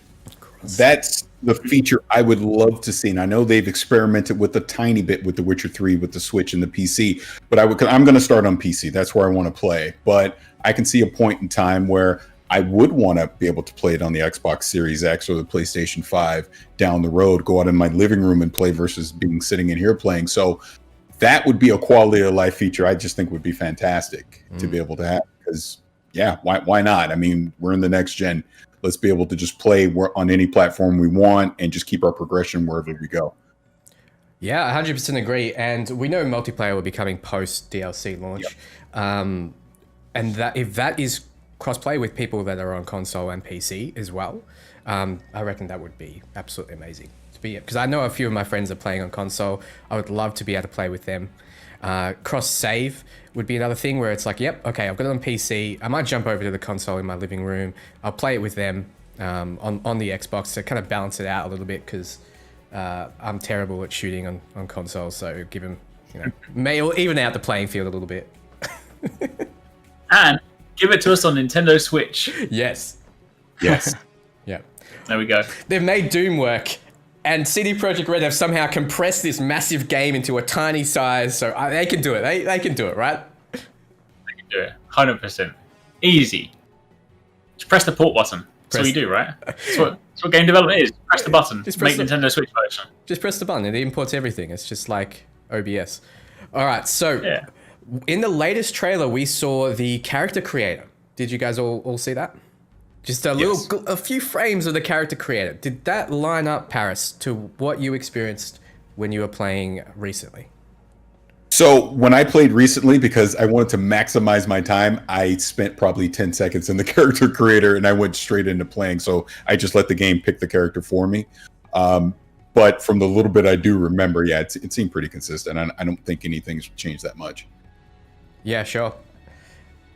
D: That's the feature I would love to see. And I know they've experimented with a tiny bit with The Witcher 3 with the Switch and the PC, but I'm going to start on PC. That's where I want to play. But I can see a point in time where I would want to be able to play it on the Xbox Series X or the PlayStation 5 down the road, go out in my living room and play versus sitting in here playing. So that would be a quality of life feature I just think would be fantastic to be able to have. Because, why not? I mean, we're in the next gen. Let's be able to just play on any platform we want and just keep our progression wherever we go.
A: Yeah, 100% agree. And we know multiplayer will be coming post DLC launch.
D: Yep.
A: And that if that is crossplay with people that are on console and PC as well, I reckon that would be absolutely amazing to be, because I know a few of my friends are playing on console. I would love to be able to play with them. Cross save would be another thing where it's like, yep, okay, I've got it on PC. I might jump over to the console in my living room. I'll play it with them on the Xbox to kind of balance it out a little bit, because I'm terrible at shooting on consoles. So give them, may even out the playing field a little bit.
B: And give it to us on Nintendo Switch.
A: Yes.
D: Yes.
A: Yeah.
B: There we go.
A: They've made Doom work, and CD Projekt Red have somehow compressed this massive game into a tiny size. So they can do it. They can do it, right?
B: They can do it. 100%. Easy. Just press the port button. That's all you do, right? That's what game development is. Press the button.
A: Just
B: make
A: press
B: Nintendo Switch version.
A: Just press the button. It imports everything. It's just like OBS. All right. So in the latest trailer, we saw the character creator. Did you guys all see that? Just a few frames of the character creator. Did that line up, Parris, to what you experienced when you were playing recently?
D: So when I played recently, because I wanted to maximize my time, I spent probably 10 seconds in the character creator and I went straight into playing. So I just let the game pick the character for me. But from the little bit I do remember, it seemed pretty consistent. I don't think anything's changed that much.
A: Yeah, sure.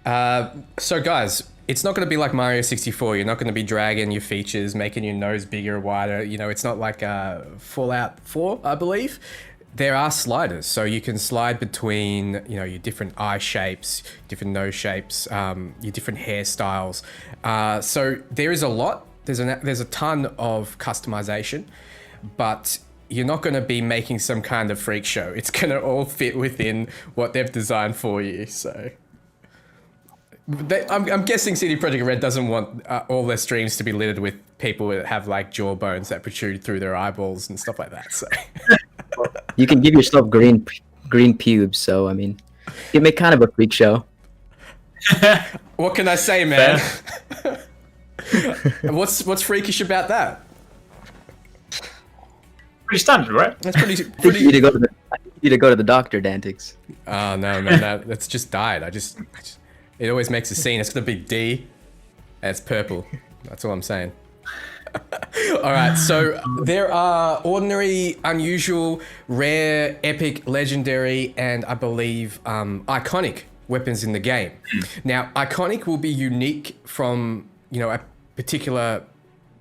A: So guys, it's not going to be like Mario 64. You're not going to be dragging your features, making your nose bigger or wider. It's not like Fallout 4, I believe. There are sliders, so you can slide between, your different eye shapes, different nose shapes, your different hairstyles. So there is a lot. There's a ton of customization, but you're not going to be making some kind of freak show. It's going to all fit within what they've designed for you. So I'm guessing CD Projekt Red doesn't want all their streams to be littered with people that have like jawbones that protrude through their eyeballs and stuff like that. So
C: you can give yourself green pubes. So I mean, you make kind of a freak show.
A: What can I say, man? What's freakish about that?
B: pretty standard, right?
A: That's pretty.
C: I think you need to go to the doctor, Dantix.
A: Oh no, that's just died. It always makes a scene. It's gonna be D, and it's purple. That's all I'm saying. All right, so there are ordinary, unusual, rare, epic, legendary, and I believe iconic weapons in the game. Now, iconic will be unique from a particular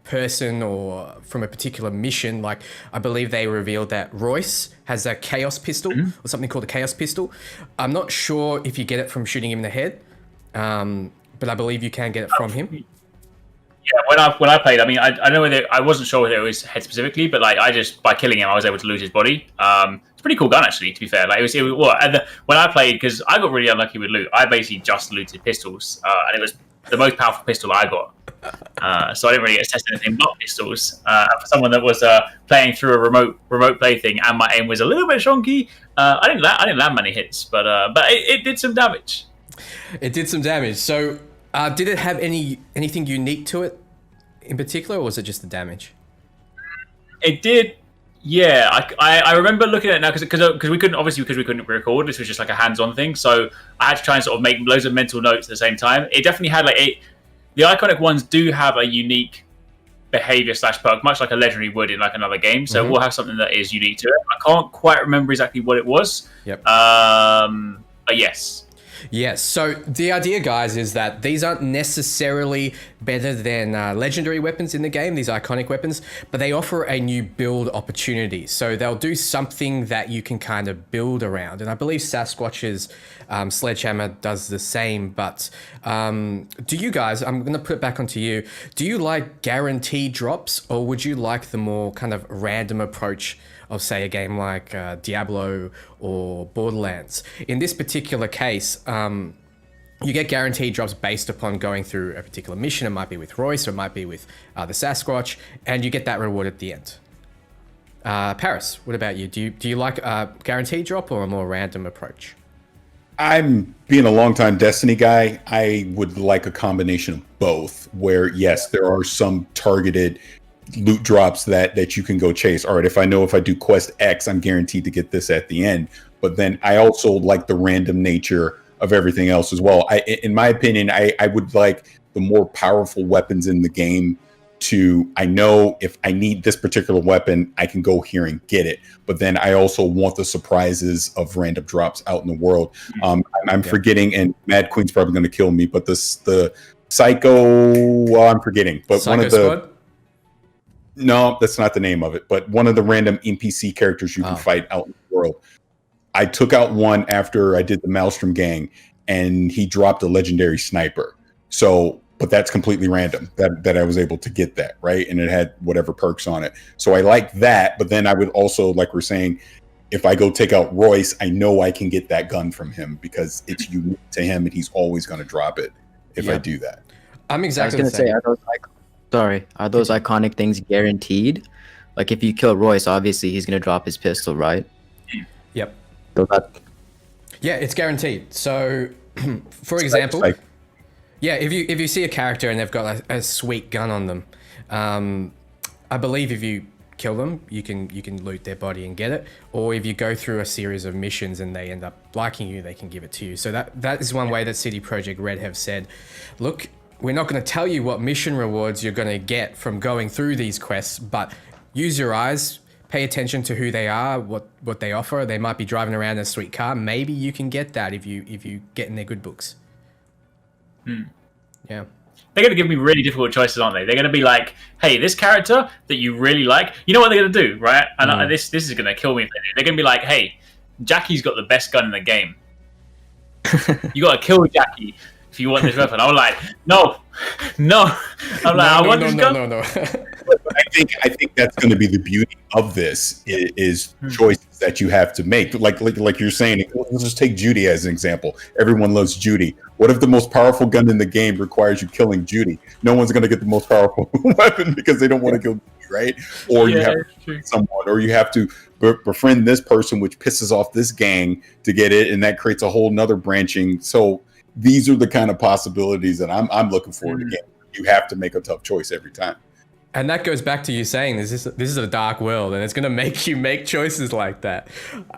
A: person or from a particular mission. Like I believe they revealed that Royce has a chaos pistol or something called a chaos pistol. I'm not sure if you get it from shooting him in the head, but I believe you can get it from him.
B: Yeah, when I played, I mean, I don't know whether I wasn't sure whether it was head specifically, but like I just by killing him, I was able to loot his body. It's a pretty cool gun actually. To be fair, like when I played, because I got really unlucky with loot, I basically just looted pistols, and it was the most powerful pistol I got. So I didn't really get to test anything but pistols. For someone that was playing through a remote play thing, and my aim was a little bit shonky, I didn't land many hits, but it did some damage.
A: It did some damage. So. Did it have anything unique to it in particular, or was it just the damage?
B: It did, yeah. I remember looking at it now because we couldn't record. This was just like a hands-on thing, so I had to try and sort of make loads of mental notes at the same time. It definitely had the iconic ones do have a unique behavior / perk, much like a legendary would in like another game. So we'll have something that is unique to it. I can't quite remember exactly what it was.
A: Yep.
B: But yes.
A: Yes, so the idea, guys, is that these aren't necessarily better than legendary weapons in the game, these iconic weapons, but they offer a new build opportunity. So they'll do something that you can kind of build around. And I believe Sasquatch's sledgehammer does the same. But do you guys, I'm going to put it back onto you, do you like guaranteed drops, or would you like the more kind of random approach of, say, a game like Diablo or Borderlands? In this particular case, you get guaranteed drops based upon going through a particular mission. It might be with Royce, or it might be with the Sasquatch, and you get that reward at the end. Parris, what about you? Do you like a guaranteed drop or a more random approach?
D: I'm being a longtime Destiny guy. I would like a combination of both, where yes, there are some targeted loot drops that you can go chase. All right, if I know if I do quest X, I'm guaranteed to get this at the end. But then I also like the random nature of everything else as well. In my opinion, I would like the more powerful weapons in the game I know if I need this particular weapon, I can go here and get it. But then I also want the surprises of random drops out in the world. I'm forgetting, and Mad Queen's probably going to kill me, but the Psycho, well, I'm forgetting. But
A: Psycho
D: one of the
A: Squad?
D: No, that's not the name of it. But one of the random NPC characters you can fight out in the world. I took out one after I did the Maelstrom gang, and he dropped a legendary sniper. So, but that's completely random that I was able to get that, right? And it had whatever perks on it. So I like that. But then I would also, like we're saying, if I go take out Royce, I know I can get that gun from him because it's unique to him, and he's always going to drop it if I do that.
A: I'm exactly
C: I was going to say, are those iconic things guaranteed? Like if you kill Royce, obviously he's going to drop his pistol, right?
A: Yep.
C: So
A: Yeah, it's guaranteed. So, for example, yeah, if you see a character and they've got a sweet gun on them, I believe if you kill them, you can loot their body and get it. Or if you go through a series of missions and they end up liking you, they can give it to you. So that is one way that CD Projekt Red have said, look, we're not going to tell you what mission rewards you're going to get from going through these quests, but use your eyes, pay attention to who they are, what they offer. They might be driving around in a sweet car. Maybe you can get that if you get in their good books. Yeah.
B: They're going to give me really difficult choices, aren't they? They're going to be like, hey, this character that you really like, you know what they're going to do, right? And this is going to kill me. They're going to be like, hey, Jackie's got the best gun in the game. You got to kill Jackie if you want this weapon. I was like, no. I'm like, I want this gun.
A: No.
D: I think that's going to be the beauty of this is choices that you have to make. Like you're saying, let's just take Judy as an example. Everyone loves Judy. What if the most powerful gun in the game requires you killing Judy? No one's going to get the most powerful weapon because they don't want to kill Judy, right? Or you have to kill someone, or you have to befriend this person, which pisses off this gang to get it, and that creates a whole nother branching. So these are the kind of possibilities that I'm looking forward to getting. You have to make a tough choice every time.
A: And that goes back to you saying this is a dark world, and it's going to make you make choices like that.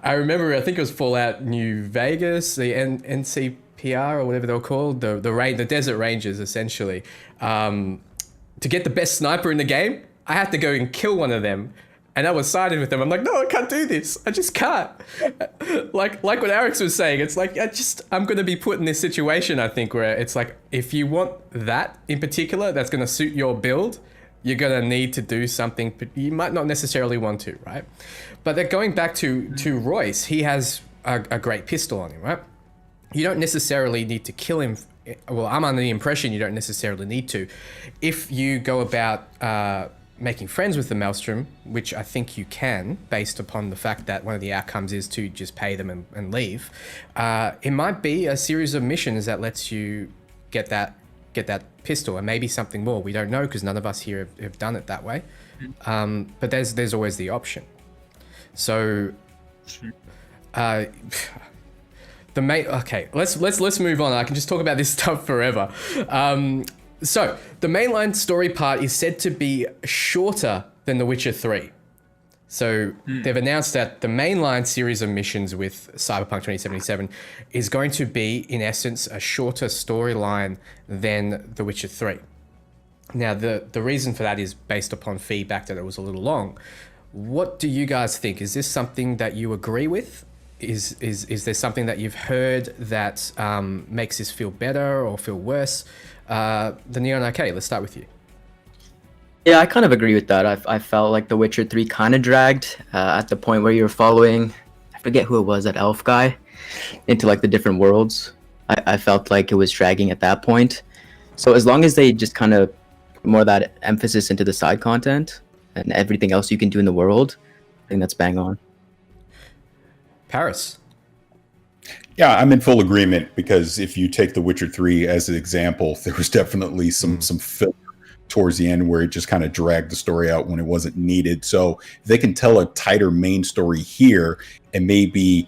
A: I remember, I think it was Fallout New Vegas, the NCPR or whatever they were called, the Desert Rangers, essentially. To get the best sniper in the game, I had to go and kill one of them. And I was siding with them. I'm like, no, I can't do this. I just can't. Like what Arekkz was saying, it's like, I'm going to be put in this situation, I think, where it's like, if you want that in particular, that's going to suit your build, you're going to need to do something, but you might not necessarily want to, right? But then going back to Royce, he has a great pistol on him, right? You don't necessarily need to kill him. Well, I'm under the impression you don't necessarily need to. If you go about making friends with the Maelstrom, which I think you can, based upon the fact that one of the outcomes is to just pay them and leave, it might be a series of missions that lets you get that pistol, and maybe something more. We don't know, because none of us here have done it that way. But there's always the option. So the main, okay, let's move on. I can just talk about this stuff forever. So the mainline story part is said to be shorter than The Witcher 3. So they've announced that the mainline series of missions with Cyberpunk 2077 is going to be, in essence, a shorter storyline than The Witcher 3. Now, the reason for that is based upon feedback that it was a little long. What do you guys think? Is this something that you agree with? Is there something that you've heard that makes this feel better or feel worse? The NeonArcade, let's start with you.
C: Yeah, I kind of agree with that. I felt like The Witcher 3 kind of dragged at the point where you were following, I forget who it was, that elf guy, into like the different worlds. I felt like it was dragging at that point. So as long as they just kind of put more of that emphasis into the side content and everything else you can do in the world, I think that's bang on.
A: Parris.
D: Yeah, I'm in full agreement, because if you take The Witcher 3 as an example, there was definitely some filler towards the end where it just kind of dragged the story out when it wasn't needed. So if they can tell a tighter main story here and maybe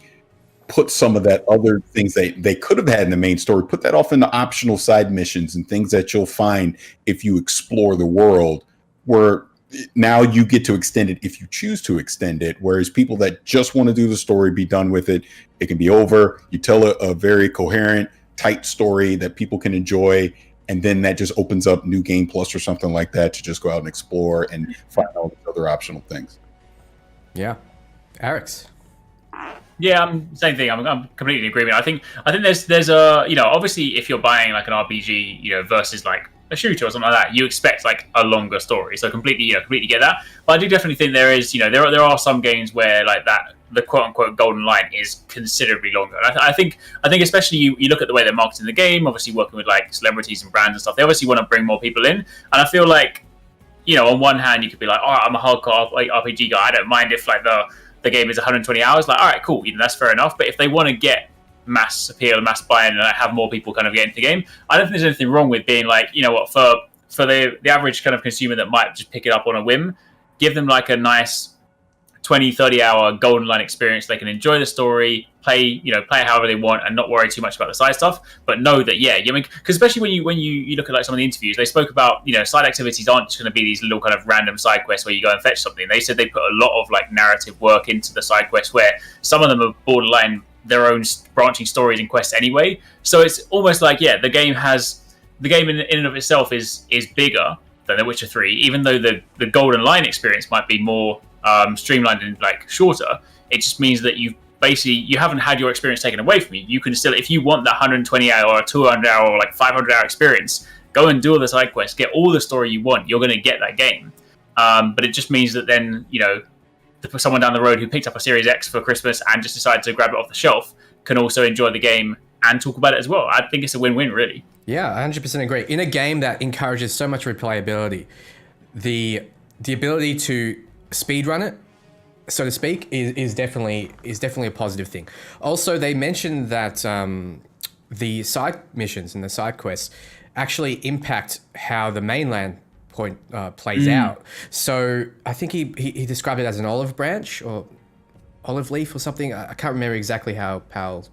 D: put some of that other things they could have had in the main story, put that off into optional side missions and things that you'll find if you explore the world, where now you get to extend it if you choose to extend it. Whereas people that just want to do the story, be done with it, it can be over. You tell a very coherent, tight story that people can enjoy, and then that just opens up New Game Plus or something like that to just go out and explore and find all these other optional things.
A: Yeah. Arekkz.
B: Yeah, same thing. I'm completely in agreement. I think there's a, obviously if you're buying like an RPG, versus like a shooter or something like that, you expect like a longer story. So completely get that. But I do definitely think there is, there are some games where like that, the quote unquote golden line is considerably longer. And I think especially you look at the way they're marketing the game, obviously working with like celebrities and brands and stuff. They obviously want to bring more people in. And I feel like, on one hand you could be like, oh, I'm a hardcore RPG guy. I don't mind if like the game is 120 hours. Like, all right, cool. That's fair enough. But if they want to get mass appeal and mass buy-in and have more people kind of get into the game, I don't think there's anything wrong with being like, for the average kind of consumer that might just pick it up on a whim, give them like a nice 20-30 hour golden line experience. They can enjoy the story, play however they want, and not worry too much about the side stuff. But know that, because especially when you look at like some of the interviews, they spoke about, side activities aren't just going to be these little kind of random side quests where you go and fetch something. They said they put a lot of like narrative work into the side quests, where some of them are borderline their own branching stories and quests anyway. So it's almost like, the game in and of itself is bigger than The Witcher 3, even though the golden line experience might be more streamlined and like shorter. It just means that you haven't had your experience taken away from you. You can still, if you want that 120 hour or 200 hour or like 500 hour experience, go and do all the side quests, get all the story you want. You're going to get that game. But it just means that then, for someone down the road who picked up a Series X for Christmas and just decided to grab it off the shelf can also enjoy the game and talk about it as well. I think it's a win-win, really. Yeah,
A: 100% agree. In a game that encourages so much replayability, the ability to speedrun it, so to speak, is definitely a positive thing. Also, they mentioned that the side missions and the side quests actually impact how the mainland point plays out. So I think he described it as an olive branch or olive leaf or something. I can't remember exactly how Pal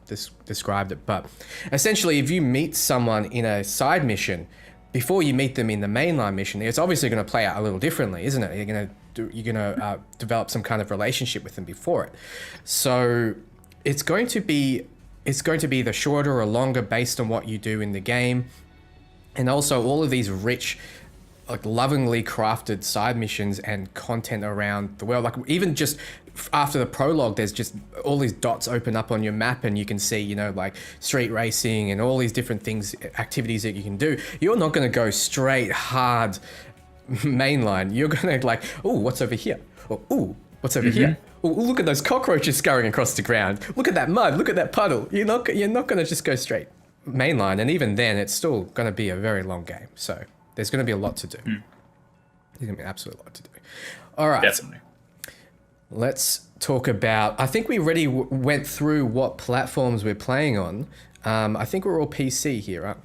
A: described it, but essentially if you meet someone in a side mission, before you meet them in the mainline mission, it's obviously going to play out a little differently, isn't it? You're going to develop some kind of relationship with them before it. So it's going to be the shorter or longer based on what you do in the game. And also all of these rich, like lovingly crafted side missions and content around the world. Like even just after the prologue, there's just all these dots open up on your map and you can see, you know, like street racing and all these different things, activities that you can do. You're not going to go straight hard mainline. You're going to like, oh, what's over here? Or, oh, what's over here? Oh, look at those cockroaches scurrying across the ground. Look at that mud. Look at that puddle. You're not going to just go straight mainline. And even then, it's still going to be a very long game. So there's going to be a lot to do. There's going to be an absolute lot to do. All right.
B: Definitely.
A: Let's talk about, I think we already went through what platforms we're playing on. I think we're all PC here, aren't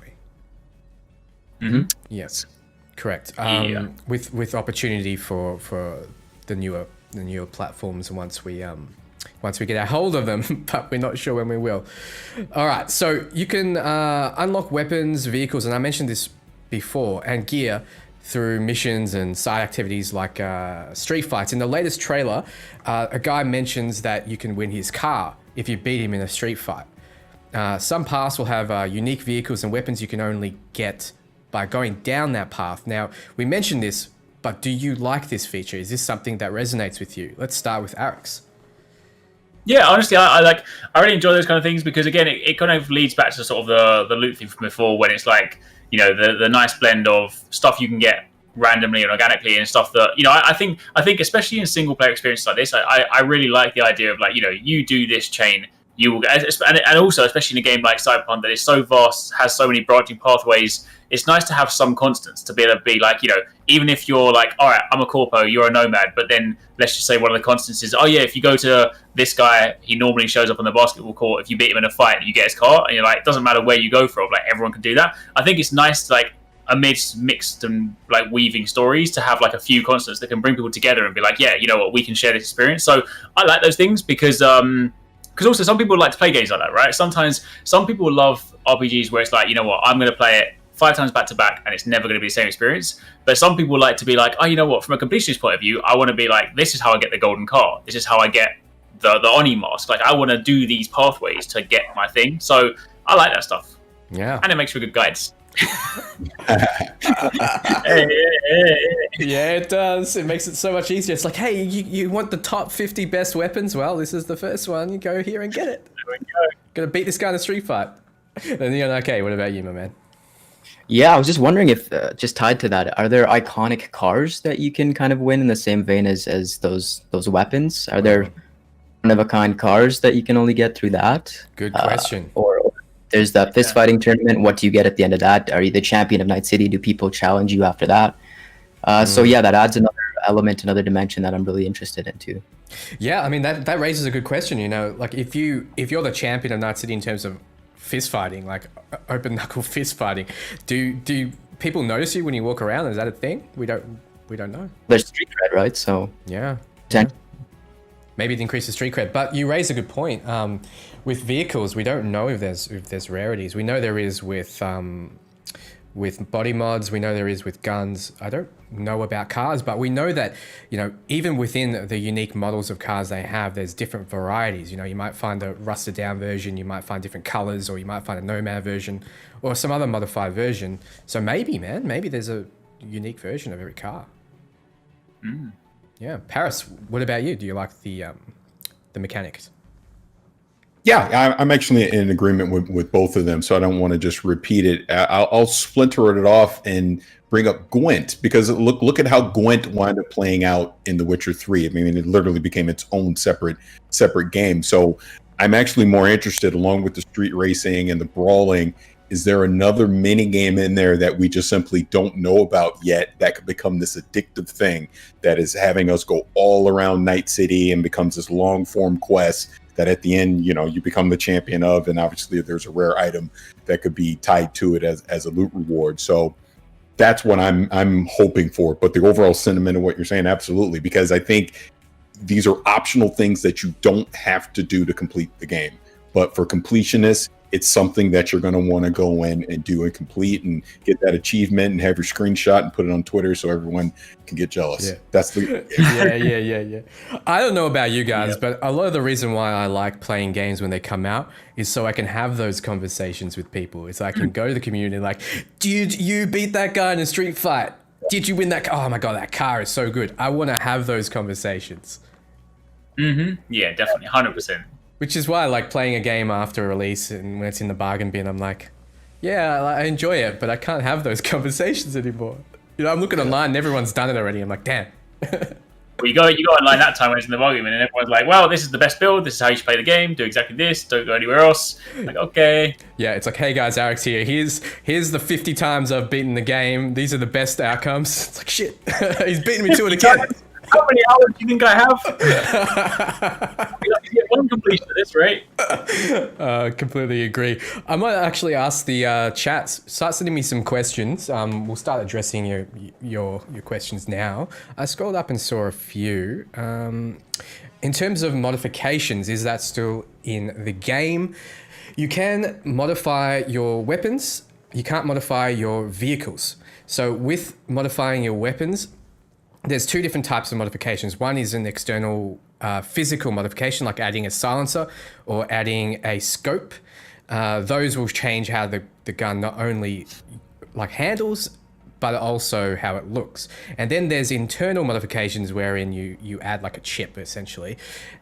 A: we? Yes, correct. With opportunity for the newer platforms once we get our hold of them, but we're not sure when we will. All right, so you can unlock weapons, vehicles, and I mentioned this before, and gear through missions and side activities like street fights. In the latest trailer, a guy mentions that you can win his car if you beat him in a street fight. Some paths will have unique vehicles and weapons you can only get by going down that path. Now, we mentioned this, but do you like this feature? Is this something that resonates with you? Let's start with Arekkz.
B: Yeah, honestly, I really enjoy those kind of things because again, it kind of leads back to sort of the loot thing from before, when it's like, you know, the nice blend of stuff you can get randomly and organically and stuff that, you know, I think especially in single player experiences like this, I really like the idea of like, you know, you do this chain, you will get, and also especially in a game like Cyberpunk that is so vast, has so many branching pathways. It's nice to have some constants to be able to be like, you know, even if you're like, all right, I'm a corpo, you're a nomad, but then let's just say one of the constants is, oh yeah, if you go to this guy, he normally shows up on the basketball court. If you beat him in a fight, you get his car, and you're like, it doesn't matter where you go from, like everyone can do that. I think it's nice to like amidst mixed and like weaving stories to have like a few constants that can bring people together and be like, yeah, you know what, we can share this experience. So I like those things because also some people like to play games like that, right? Sometimes some people love RPGs where it's like, you know what, I'm going to play it 5 times back to back and it's never going to be the same experience. But some people like to be like, oh, you know what, from a completionist point of view, I want to be like, this is how I get the golden car. This is how I get the Oni mask. Like I want to do these pathways to get my thing. So I like that stuff.
A: Yeah.
B: And it makes for good guides.
A: Yeah, it does. It makes it so much easier. It's like, hey, you want the top 50 best weapons? Well, this is the first one. You go here and get it.
B: There we go.
A: Gonna beat this guy in a street fight. The NeonArcade, what about you, my man?
C: Yeah, I was just wondering if, just tied to that, are there iconic cars that you can kind of win in the same vein as those weapons? Are there one-of-a-kind cars that you can only get through that?
A: Good question.
C: Or there's that fist fighting tournament. What do you get at the end of that? Are you the champion of Night City? Do people challenge you after that? So yeah, that adds another element, another dimension that I'm really interested in too.
A: Yeah, I mean that raises a good question. You know, like if you're the champion of Night City in terms of fist fighting, like open knuckle fist fighting, do people notice you when you walk around? Is that a thing? We don't know.
C: There's street cred, right? So
A: yeah. Maybe it increases street cred, but you raise a good point. With vehicles, we don't know if there's rarities. We know there is with body mods. We know there is with guns. I don't know about cars, but we know that, you know, even within the unique models of cars they have, there's different varieties. You know, you might find a rusted down version, you might find different colors, or you might find a Nomad version or some other modified version. So maybe there's a unique version of every car. Yeah. Parris, what about you? Do you like the mechanics?
D: Yeah, I'm actually in agreement with both of them, so I don't want to just repeat it. I'll splinter it off and bring up Gwent, because look at how Gwent wound up playing out in The Witcher 3. I mean, it literally became its own separate game. So I'm actually more interested, along with the street racing and the brawling, is there another mini game in there that we just simply don't know about yet that could become this addictive thing that is having us go all around Night City and becomes this long form quest that at the end, you know, you become the champion of, and obviously there's a rare item that could be tied to it as a loot reward. So that's what I'm hoping for. But the overall sentiment of what you're saying, absolutely, because I think these are optional things that you don't have to do to complete the game. But for completionists, it's something that you're going to want to go in and do and complete and get that achievement and have your screenshot and put it on Twitter so everyone can get jealous.
A: Yeah.
D: That's the
A: yeah. I don't know about you guys, but a lot of the reason why I like playing games when they come out is so I can have those conversations with people. It's like I can go to the community like, dude, you beat that guy in a street fight. Did you win that car? Oh my God, that car is so good. I want to have those conversations.
B: Yeah, definitely. 100%.
A: Which is why I like playing a game after release, and when it's in the bargain bin, I'm like, yeah, I enjoy it, but I can't have those conversations anymore. You know, I'm looking online and everyone's done it already. I'm like, damn.
B: Well, you go online that time when it's in the volume, and everyone's like, well, this is the best build. This is how you should play the game. Do exactly this. Don't go anywhere else. Like, okay.
A: Yeah, it's like, hey guys, Arekkz here. Here's the 50 times I've beaten the game. These are the best outcomes. It's like, shit. He's beating me to it again.
B: How many hours do you think I have? You get one completion of this, right?
A: Completely agree. I might actually ask the chats, start sending me some questions. We'll start addressing your questions now. I scrolled up and saw a few. In terms of modifications, is that still in the game? You can modify your weapons. You can't modify your vehicles. So with modifying your weapons, there's two different types of modifications. One is an external physical modification, like adding a silencer or adding a scope. Those will change how the gun not only like handles, but also how it looks. And then there's internal modifications wherein you add like a chip essentially.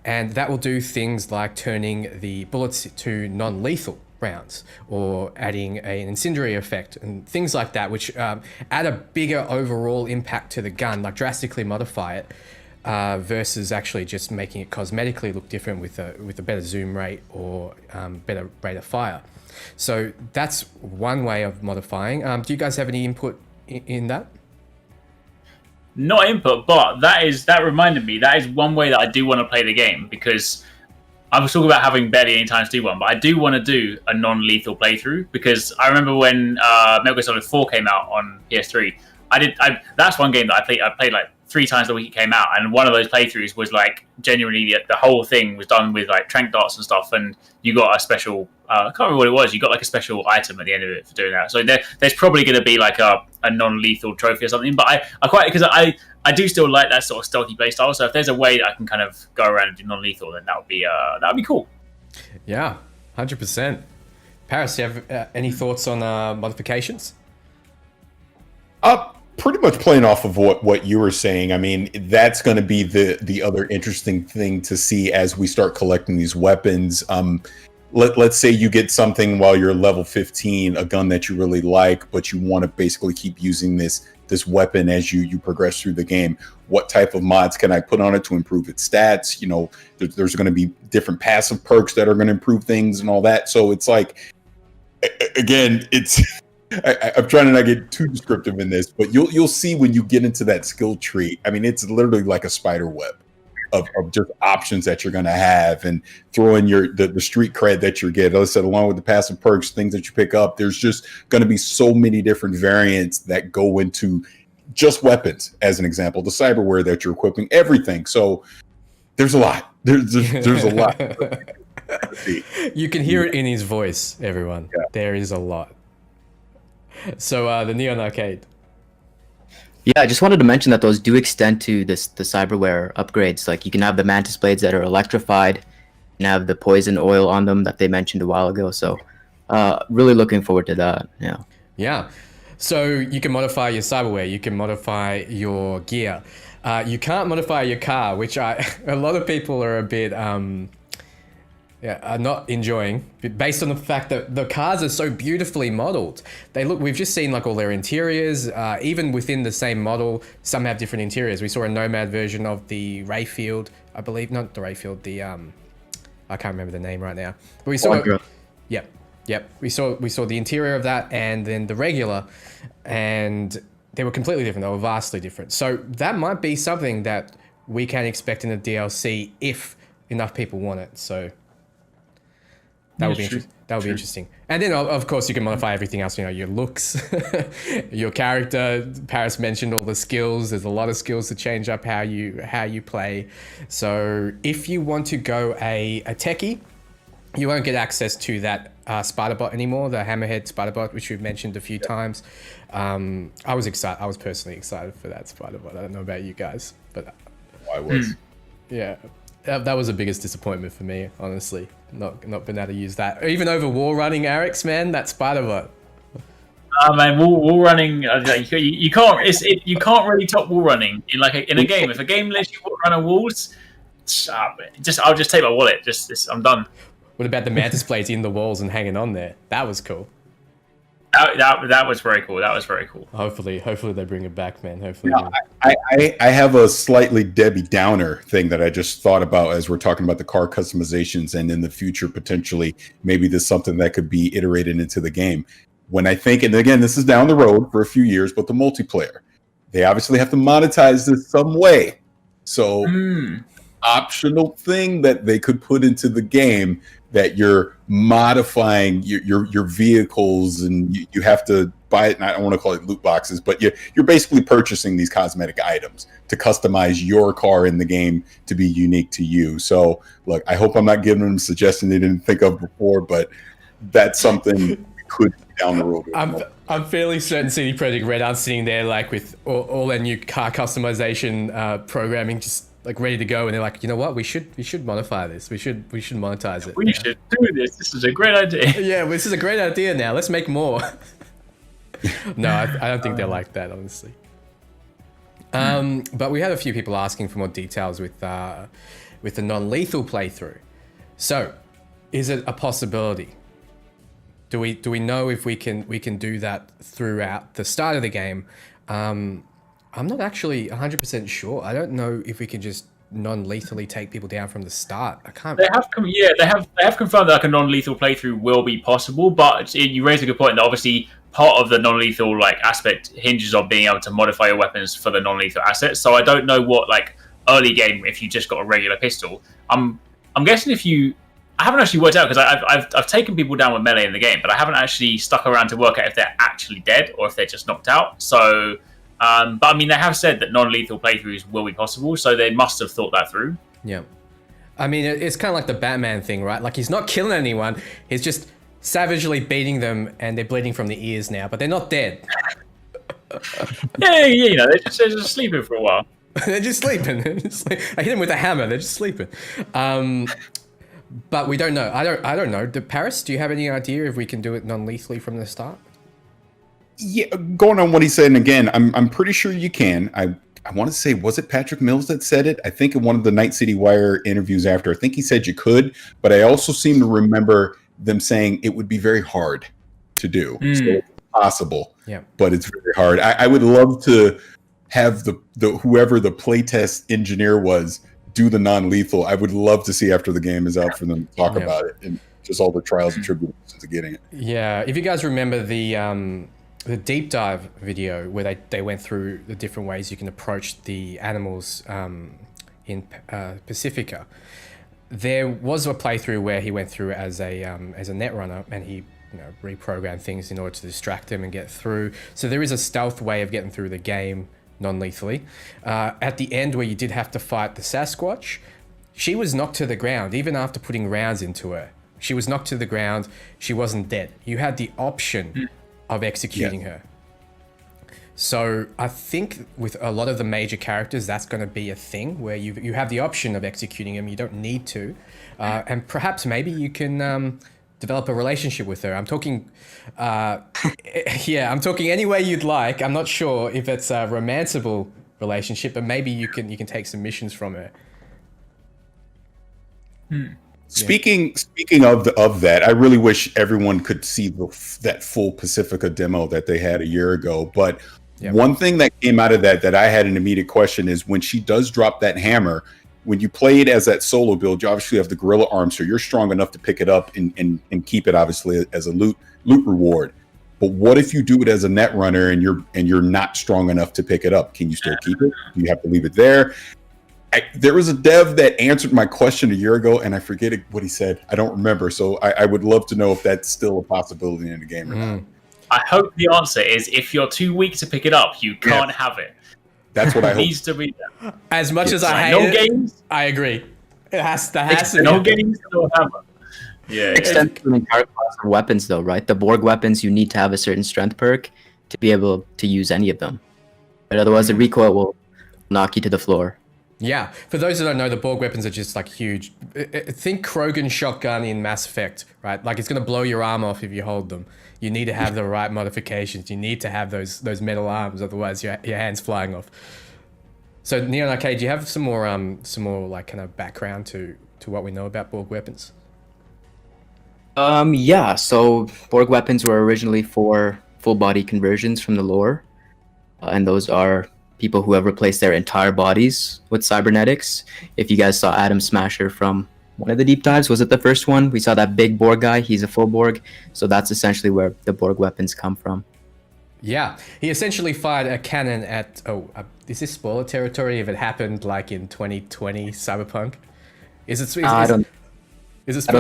A: And that will do things like turning the bullets to non-lethal rounds or adding an incendiary effect and things like that, which add a bigger overall impact to the gun, like drastically modify it versus actually just making it cosmetically look different with a better zoom rate or better rate of fire. So that's one way of modifying. Do you guys have any input in that?
B: Not input, but that reminded me, that is one way that I do want to play the game, because I was talking about having barely any time to do one, but I do want to do a non-lethal playthrough, because I remember when Metal Gear Solid 4 came out on PS3, that's one game that I played like 3 times the week it came out, and one of those playthroughs was like genuinely the whole thing was done with like tranq darts and stuff, and you got a special I can't remember what it was, you got like a special item at the end of it for doing that. So there's probably going to be like a non-lethal trophy or something, but I quite, because I do still like that sort of stealthy play style, so if there's a way that I can kind of go around and do non-lethal, then that would be cool.
A: Yeah, 100%. Parris, do you have any thoughts on modifications?
D: Pretty much playing off of what you were saying. I mean, that's going to be the other interesting thing to see as we start collecting these weapons. Let's say you get something while you're level 15, a gun that you really like, but you want to basically keep using this weapon as you progress through the game. What type of mods can I put on it to improve its stats? You know, there's going to be different passive perks that are going to improve things and all that. So it's like, again, it's I'm trying to not get too descriptive in this, but you'll see when you get into that skill tree. I mean, it's literally like a spider web of just options that you're going to have, and throw in the street cred that you get. As I said, along with the passive perks, things that you pick up, there's just going to be so many different variants that go into just weapons, as an example, the cyberware that you're equipping, everything. So there's a lot. There's a lot.
A: You can hear it in his voice, everyone. Yeah. There is a lot. So the NeonArcade.
C: Yeah, I just wanted to mention that those do extend to the cyberware upgrades. Like you can have the mantis blades that are electrified, and have the poison oil on them that they mentioned a while ago. So really looking forward to that. Yeah.
A: Yeah. So you can modify your cyberware. You can modify your gear. You can't modify your car, which a lot of people are a bit are not enjoying, based on the fact that the cars are so beautifully modeled. We've just seen like all their interiors, even within the same model, some have different interiors. We saw a Nomad version of the Rayfield, I believe, not the Rayfield, I can't remember the name right now. But we saw, yep. We saw the interior of that, and then the regular, and they were completely different. They were vastly different. So that might be something that we can expect in the DLC if enough people want it. So that would be interesting. And then, of course, you can modify everything else. You know, your looks, your character. Parris mentioned all the skills. There's a lot of skills to change up how you play. So if you want to go a techie, you won't get access to that Spider-Bot anymore, the Hammerhead Spider-Bot, which we've mentioned a few times. I was excited. I was personally excited for that Spider-Bot. I don't know about you guys, but
D: I was.
A: yeah, that was the biggest disappointment for me, honestly. Not being able to use that, even over wall running Arekkz, man. That Spider-Bot.
B: Man, wall running. You can't. You can't really top wall running in a game. If a game lets you run on walls, I'll just take my wallet. I'm done.
A: What about the mantis blades in the walls and hanging on there? That was cool.
B: That was very cool. That was very cool.
A: Hopefully they bring it back, man. Hopefully.
D: I have a slightly Debbie Downer thing that I just thought about as we're talking about the car customizations, and in the future potentially maybe there's something that could be iterated into the game. When I think, and again, this is down the road for a few years, but the multiplayer, they obviously have to monetize this some way. So optional thing that they could put into the game that you're modifying your vehicles, and you have to buy it. And I don't want to call it loot boxes, but you're basically purchasing these cosmetic items to customize your car in the game to be unique to you. So look, I hope I'm not giving them a suggestion they didn't think of before, but that's something we could be down the road.
A: I'm fairly certain CD Projekt Red aren't sitting there like with all their new car customization programming just like ready to go, and they're like, you know what, we should modify this. We should monetize it.
B: We should do this. This is a great idea.
A: Yeah, this is a great idea. Now let's make more. No, I don't think they're like that, honestly. But we had a few people asking for more details with the non-lethal playthrough. So, is it a possibility? Do we know if we can do that throughout the start of the game? I'm not actually 100% sure. I don't know if we can just non-lethally take people down from the start. I can't.
B: They have confirmed that like a non-lethal playthrough will be possible, but you raised a good point that obviously part of the non-lethal aspect hinges on being able to modify your weapons for the non-lethal assets. So I don't know what early game if you just got a regular pistol. I'm guessing I haven't actually worked out because I've taken people down with melee in the game, but I haven't actually stuck around to work out if they're actually dead or if they're just knocked out. So. But I mean, they have said that non-lethal playthroughs will be possible, so they must have thought that through.
A: Yeah. I mean, it's kind of like the Batman thing, right? Like, he's not killing anyone, he's just savagely beating them, and they're bleeding from the ears now, but they're not dead.
B: Yeah, they're just sleeping for a while.
A: They're just sleeping. I hit them with a hammer, they're just sleeping. But we don't know. I don't know. Parris, do you have any idea if we can do it non-lethally from the start?
D: Yeah, going on what he said, and again, I'm pretty sure you can. I want to say, was it Patrick Mills that said it? I think in one of the Night City Wire interviews after, I think he said you could, but I also seem to remember them saying it would be very hard to do. So it's possible, but it's very hard. I would love to have the whoever the playtest engineer was do the non-lethal. I would love to see after the game is out for them to talk about it and just all the trials and tribulations of getting it.
A: Yeah, if you guys remember the deep dive video where they went through the different ways you can approach the animals in Pacifica, there was a playthrough where he went through as a netrunner, and he reprogrammed things in order to distract them and get through. So there is a stealth way of getting through the game non-lethally. At the end, where you did have to fight the Sasquatch, she was knocked to the ground even after putting rounds into her. She was knocked to the ground. She wasn't dead. You had the option of executing her. So I think with a lot of the major characters, that's going to be a thing where you have the option of executing them. You don't need to. And perhaps maybe you can develop a relationship with her. I'm talking, I'm talking any way you'd like. I'm not sure if it's a romanceable relationship, but maybe you can take some missions from her.
D: Speaking of that, I really wish everyone could see that full Pacifica demo that they had a year ago. But one thing that came out of that I had an immediate question is when she does drop that hammer, when you play it as that solo build, you obviously have the gorilla arm, so you're strong enough to pick it up and keep it obviously as a loot reward. But what if you do it as a net runner and you're not strong enough to pick it up? Can you still keep it? Do you have to leave it there? There was a dev that answered my question a year ago, and I forget what he said. I don't remember. So I would love to know if that's still a possibility in the game or not.
B: I hope the answer is if you're too weak to pick it up, you can't have it.
D: That's what I hope.
B: It needs to be there.
A: As much as I hate it, I agree. It has to be.
B: No games, no hammer. Yeah,
C: Extends to an entire class of weapons, though, right? The Borg weapons, you need to have a certain strength perk to be able to use any of them. But otherwise, the recoil will knock you to the floor.
A: Yeah, for those that don't know, the Borg weapons are just like huge. Think Krogan shotgun in Mass Effect, right? Like it's gonna blow your arm off if you hold them. You need to have the right modifications. You need to have those metal arms, otherwise your hand's flying off. So NeonArcade, do you have some more like kind of background to what we know about Borg weapons?
C: Yeah. So Borg weapons were originally for full body conversions from the lore, and those are people who have replaced their entire bodies with cybernetics. If you guys saw Atom Smasher from one of the deep dives, was it the first one? We saw that big Borg guy. He's a full Borg. So that's essentially where the Borg weapons come from.
A: Yeah, he essentially fired a cannon at. Is this spoiler territory? If it happened like in 2020 Cyberpunk, is it?
C: I don't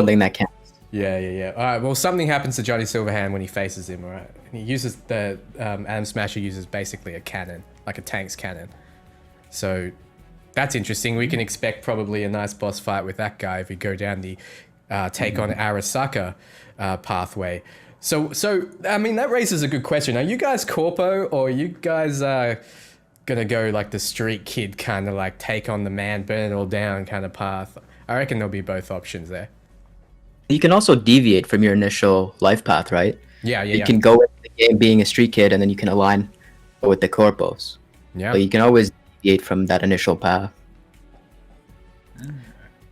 C: think that counts.
A: Yeah. All right. Well, something happens to Johnny Silverhand when he faces him. All right. And he uses the Atom Smasher uses basically a cannon, like a tank's cannon. So that's interesting. We can expect probably a nice boss fight with that guy if we go down the take on Arasaka pathway. So I mean that raises a good question. Are you guys corpo or are you guys gonna go like the street kid kind of like take on the man, burn it all down kind of path? I reckon there'll be both options there.
C: You can also deviate from your initial life path, right?
A: Yeah.
C: You can go with the game being a street kid, and then you can align with the corpos.
A: Yeah.
C: But you can always deviate from that initial path.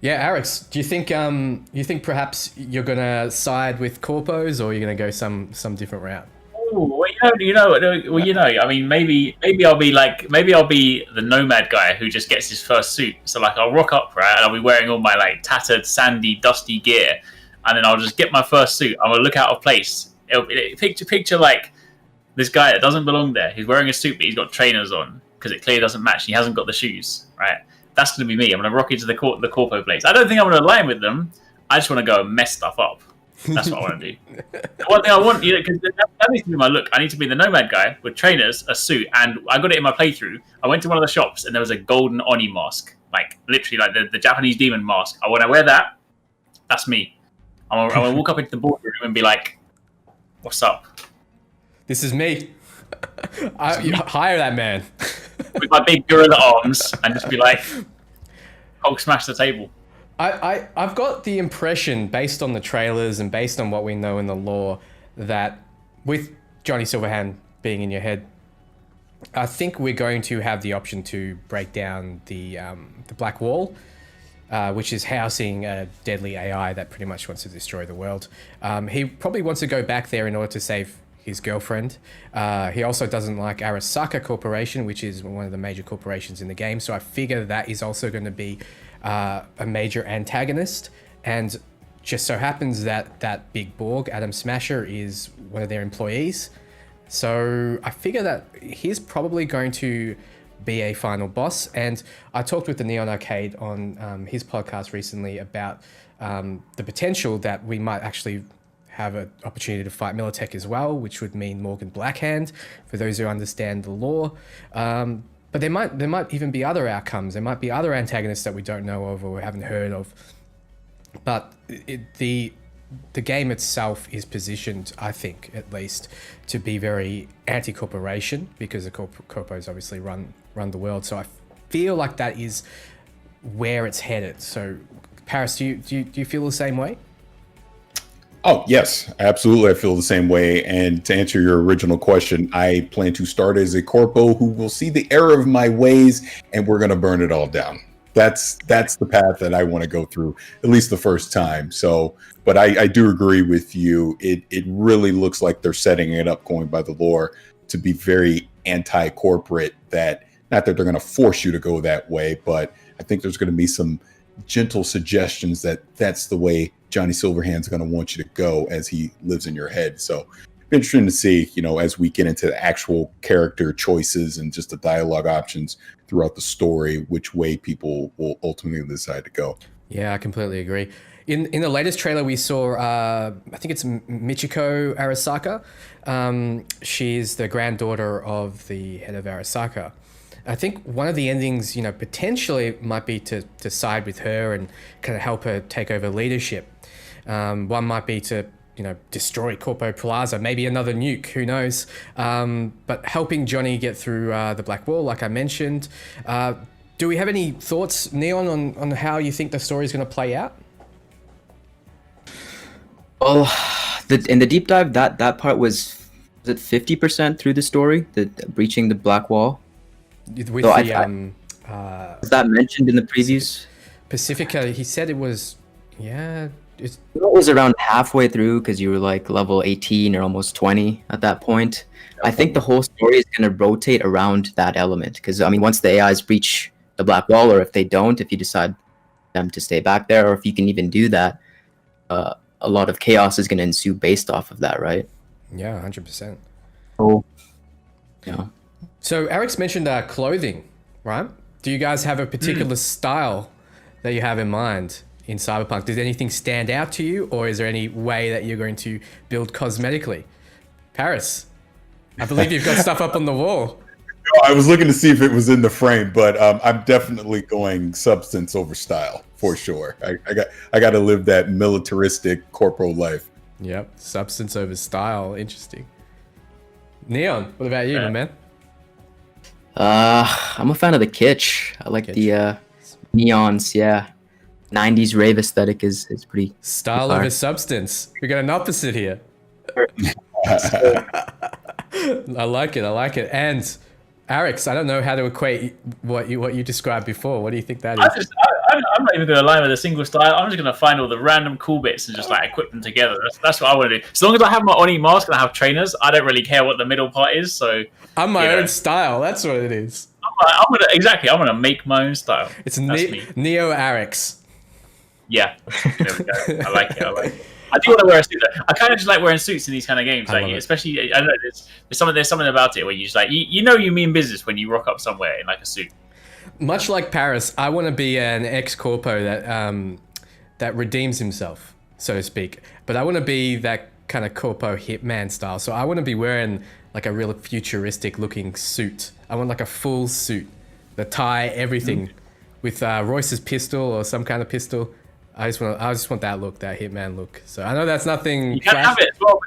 A: Yeah, Arekkz, do you think perhaps you're gonna side with corpos or you're gonna go some different route?
B: Oh, well, I mean, maybe I'll be the nomad guy who just gets his first suit. So like, I'll rock up, right, and I'll be wearing all my like tattered, sandy, dusty gear, and then I'll just get my first suit. I'm gonna look out of place. Picture like this guy that doesn't belong there. He's wearing a suit, but he's got trainers on because it clearly doesn't match. He hasn't got the shoes, right? That's going to be me. I'm going to rock into the corpo place. I don't think I'm going to align with them. I just want to go and mess stuff up. That's what I want to do. The one thing I want, because that needs to be my look. I need to be the nomad guy with trainers, a suit, and I got it in my playthrough. I went to one of the shops and there was a golden Oni mask, like literally like the Japanese demon mask. When I wear that, that's me. I'm going to walk up into the boardroom and be like, "What's up?
A: This is me. Hire that man."
B: With my big gorilla arms and just be like, Hulk smash the table.
A: I've got the impression, based on the trailers and based on what we know in the lore, that with Johnny Silverhand being in your head, I think we're going to have the option to break down the Black Wall, which is housing a deadly AI that pretty much wants to destroy the world. He probably wants to go back there in order to save his girlfriend. He also doesn't like Arasaka Corporation, which is one of the major corporations in the game. So I figure that is also going to be a major antagonist. And just so happens that big Borg, Atom Smasher, is one of their employees. So I figure that he's probably going to be a final boss. And I talked with the NeonArcade on his podcast recently about the potential that we might actually have an opportunity to fight Militech as well, which would mean Morgan Blackhand, for those who understand the lore. But there might even be other outcomes. There might be other antagonists that we don't know of or haven't heard of. But the game itself is positioned, I think, at least, to be very anti-corporation, because the corpos obviously run the world. So I feel like that is where it's headed. So, Parris, do you feel the same way?
D: Oh, yes, absolutely. I feel the same way. And to answer your original question, I plan to start as a corpo who will see the error of my ways, and we're going to burn it all down. That's the path that I want to go through, at least the first time. So, but I do agree with you. It really looks like they're setting it up, going by the lore, to be very anti-corporate. That not that they're going to force you to go that way, but I think there's going to be some gentle suggestions that that's the way Johnny Silverhand's going to want you to go as he lives in your head. So interesting to see, as we get into the actual character choices and just the dialogue options throughout the story, which way people will ultimately decide to go.
A: Yeah, I completely agree. In the latest trailer, we saw, I think it's Michiko Arasaka. She's the granddaughter of the head of Arasaka. I think one of the endings, potentially might be to side with her and kind of help her take over leadership. One might be to destroy Corpo Plaza, maybe another nuke, who knows? But helping Johnny get through the Black Wall, like I mentioned. Do we have any thoughts, Neon, on how you think the story is going to play out?
C: Well, in the deep dive, that part was it 50% through the story, the breaching the Black Wall?
A: With
C: So was that mentioned in the previews?
A: Pacifica, he said it was,
C: It was around halfway through because you were like level 18 or almost 20 at that point. I think the whole story is going to rotate around that element because, I mean, once the AIs breach the Black Wall, or if they don't, if you decide them to stay back there, or if you can even do that, a lot of chaos is going to ensue based off of that, right?
A: Yeah, 100%.
C: Oh, yeah.
A: So Arekkz mentioned clothing, right? Do you guys have a particular style that you have in mind in Cyberpunk? Does anything stand out to you, or is there any way that you're going to build cosmetically? Parris, I believe you've got stuff up on the wall.
D: I was looking to see if it was in the frame, but I'm definitely going substance over style for sure. I got to live that militaristic corporal life.
A: Yep, substance over style. Interesting. Neon, what about you, my man?
C: I'm a fan of the kitsch. I like the neons. Yeah, 90s rave aesthetic is pretty
A: style over substance. We got an opposite here. I like it. And Arekkz, I don't know how to equate what you described before. What do you think that is?
B: I'm not even going to lie with a single style. I'm just going to find all the random cool bits and just like equip them together. That's what I want to do. As long as I have my Oni mask and I have trainers, I don't really care what the middle part is. So
A: I'm my own style. That's what it is.
B: I'm gonna make my own style.
A: It's NeoArcade.
B: Yeah, there we go. I like it. I do want to wear a suit. I kind of just like wearing suits in these kind of games, like especially. I don't know. There's something about it where you just like you mean business when you rock up somewhere in like a suit.
A: Much like Parris, I want to be an ex-corpo that redeems himself, so to speak. But I want to be that kind of corpo hitman style. So I want to be wearing like a real futuristic looking suit. I want like a full suit, the tie, everything, with Royce's pistol or some kind of pistol. I just want that look, that hitman look. So I know that's nothing.
B: You can have it as well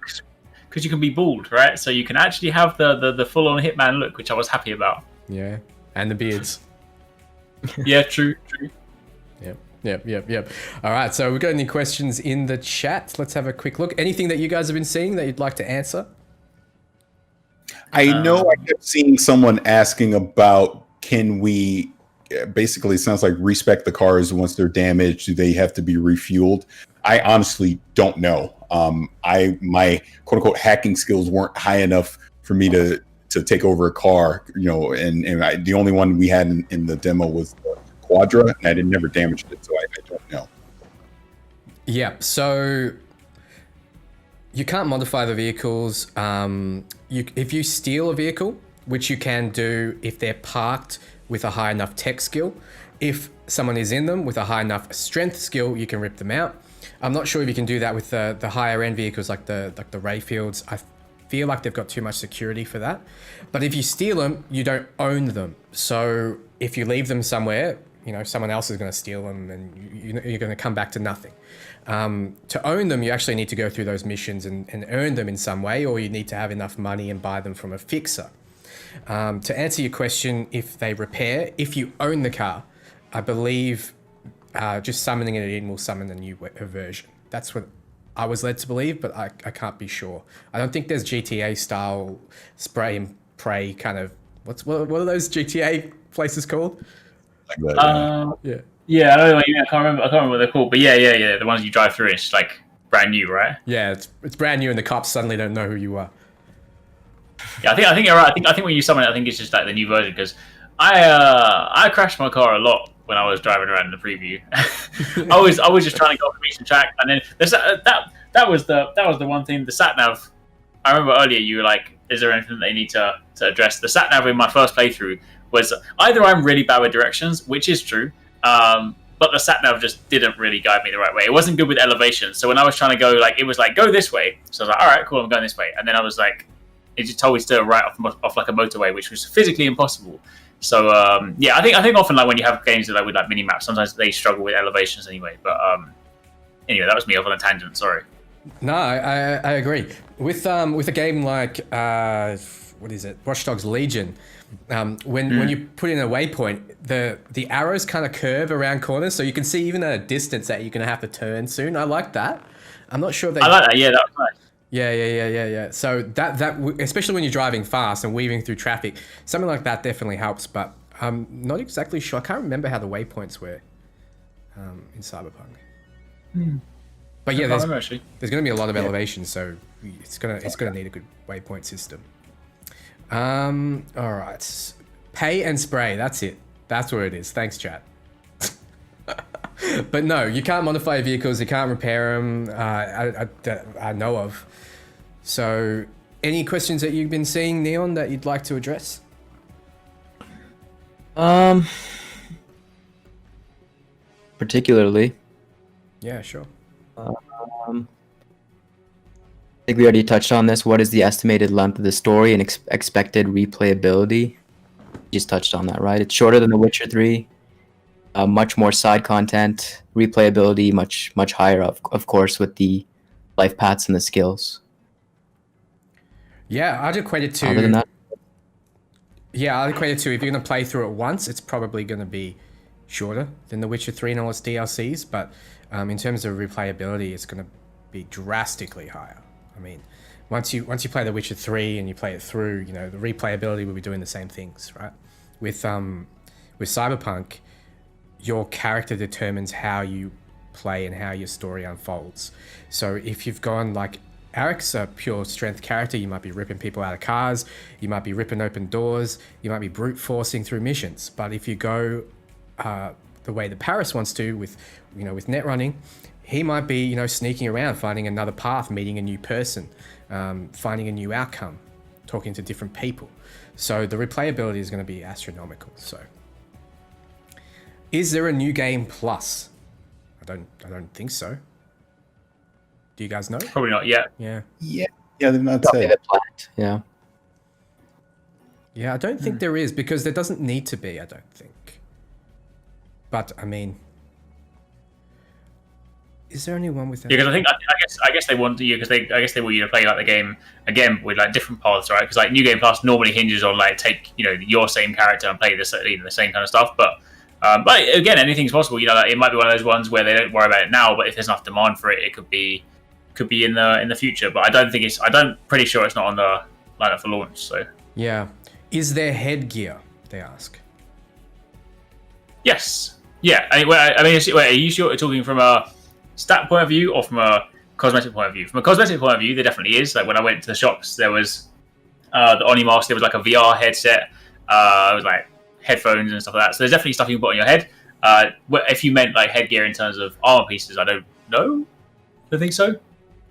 B: because you can be bald, right? So you can actually have the full-on hitman look, which I was happy about.
A: Yeah, and the beards.
B: Yeah, true.
A: Yep. All right, so we've got any questions in the chat? Let's have a quick look. Anything that you guys have been seeing that you'd like to answer?
D: I know I kept seeing someone asking about, can we basically, it sounds like respec the cars once they're damaged? Do they have to be refueled? I honestly don't know. My quote unquote hacking skills weren't high enough for me to take over a car, and the only one we had in the demo was the Quadra, and I never damaged it, so I don't know.
A: Yeah, so you can't modify the vehicles. If you steal a vehicle, which you can do if they're parked with a high enough tech skill, if someone is in them with a high enough strength skill, you can rip them out. I'm not sure if you can do that with the higher end vehicles like the Rayfields. I feel like they've got too much security for that. But if you steal them, you don't own them. So if you leave them somewhere, someone else is going to steal them and you're going to come back to nothing. To own them, you actually need to go through those missions and earn them in some way, or you need to have enough money and buy them from a fixer. To answer your question, if they repair, if you own the car, I believe just summoning it in will summon a new version. That's what I was led to believe, but I can't be sure. I don't think there's GTA style spray and pray kind of, what are those GTA places called?
D: Like that,
B: yeah. I don't know what you mean. I can't remember what they're called, but yeah. The ones you drive through, it's like brand new, right?
A: Yeah, it's brand new, and the cops suddenly don't know who you are.
B: Yeah, I think you're right. I think when you summon it, I think it's just like the new version, because I crashed my car a lot when I was driving around in the preview. I was just trying to go off the beaten track, and then that was the one thing. The sat nav. I remember earlier you were like, "Is there anything that they need to address?" The sat nav in my first playthrough was either I'm really bad with directions, which is true, but the sat nav just didn't really guide me the right way. It wasn't good with elevation. So when I was trying to go, it was like, go this way. So I was like, all right, cool, I'm going this way. And then I was like, it just told me to go right off like a motorway, which was physically impossible. So I think often like when you have games with mini maps, sometimes they struggle with elevations anyway. But anyway, that was me off on a tangent. Sorry.
A: No, I agree. With a game like what is it, Watch Dogs Legion, when you put in a waypoint, the arrows kind of curve around corners, so you can see even at a distance that you're gonna have to turn soon. I like that. I'm not sure if they.
B: I like that. Yeah, that was nice.
A: Yeah. So that especially when you're driving fast and weaving through traffic, something like that definitely helps. But I'm not exactly sure. I can't remember how the waypoints were in Cyberpunk. But yeah, there's going to be a lot of elevation, so it's gonna need a good waypoint system. All right, pay and spray. That's it. That's what it is. Thanks, chat. But no, you can't modify your vehicles. You can't repair them. I know of. So, any questions that you've been seeing, Neon, that you'd like to address?
C: Particularly.
A: Yeah, sure.
C: I think we already touched on this. What is the estimated length of the story and expected replayability? Just touched on that, right? It's shorter than The Witcher 3. Much more side content. Replayability much higher, of course, with the life paths and the skills.
A: Yeah, I'd equate it to.
C: Other than that,
A: yeah, I'd equate it to if you're going to play through it once, it's probably going to be shorter than The Witcher 3 and all its DLCs. But in terms of replayability, it's going to be drastically higher. I mean, once you play The Witcher 3 and you play it through, you know, the replayability will be doing the same things, right? With Cyberpunk, your character determines how you play and how your story unfolds. So if you've gone like Arekkz, a pure strength character, you might be ripping people out of cars, you might be ripping open doors, you might be brute forcing through missions. But if you go the way that Parris wants to with net running, he might be, sneaking around, finding another path, meeting a new person, finding a new outcome, talking to different people. So the replayability is going to be astronomical. So is there a new game plus? I don't think so. Do you guys know?
B: Probably not yet.
A: Yeah.
D: They've not said.
C: Yeah.
A: Yeah, I don't think there is, because there doesn't need to be, I don't think. But I mean, is there anyone with that?
B: Yeah, because I guess they want you, because I guess they want you to play like the game again with like different paths, right? Because like New Game Plus normally hinges on like take your same character and play the same kind of stuff. But again, anything's possible. Like, it might be one of those ones where they don't worry about it now, but if there's enough demand for it, it could be in the future. But pretty sure it's not on the lineup for launch. So
A: yeah, is there headgear? They ask.
B: Yes. Yeah. Are you sure you're talking from a stat point of view or from a cosmetic point of view? From a cosmetic point of view, there definitely is. Like when I went to the shops, there was the Oni mask. There was like a VR headset. It was like headphones and stuff like that. So there's definitely stuff you can put on your head. If you meant like headgear in terms of armor pieces, I don't know. I don't think so.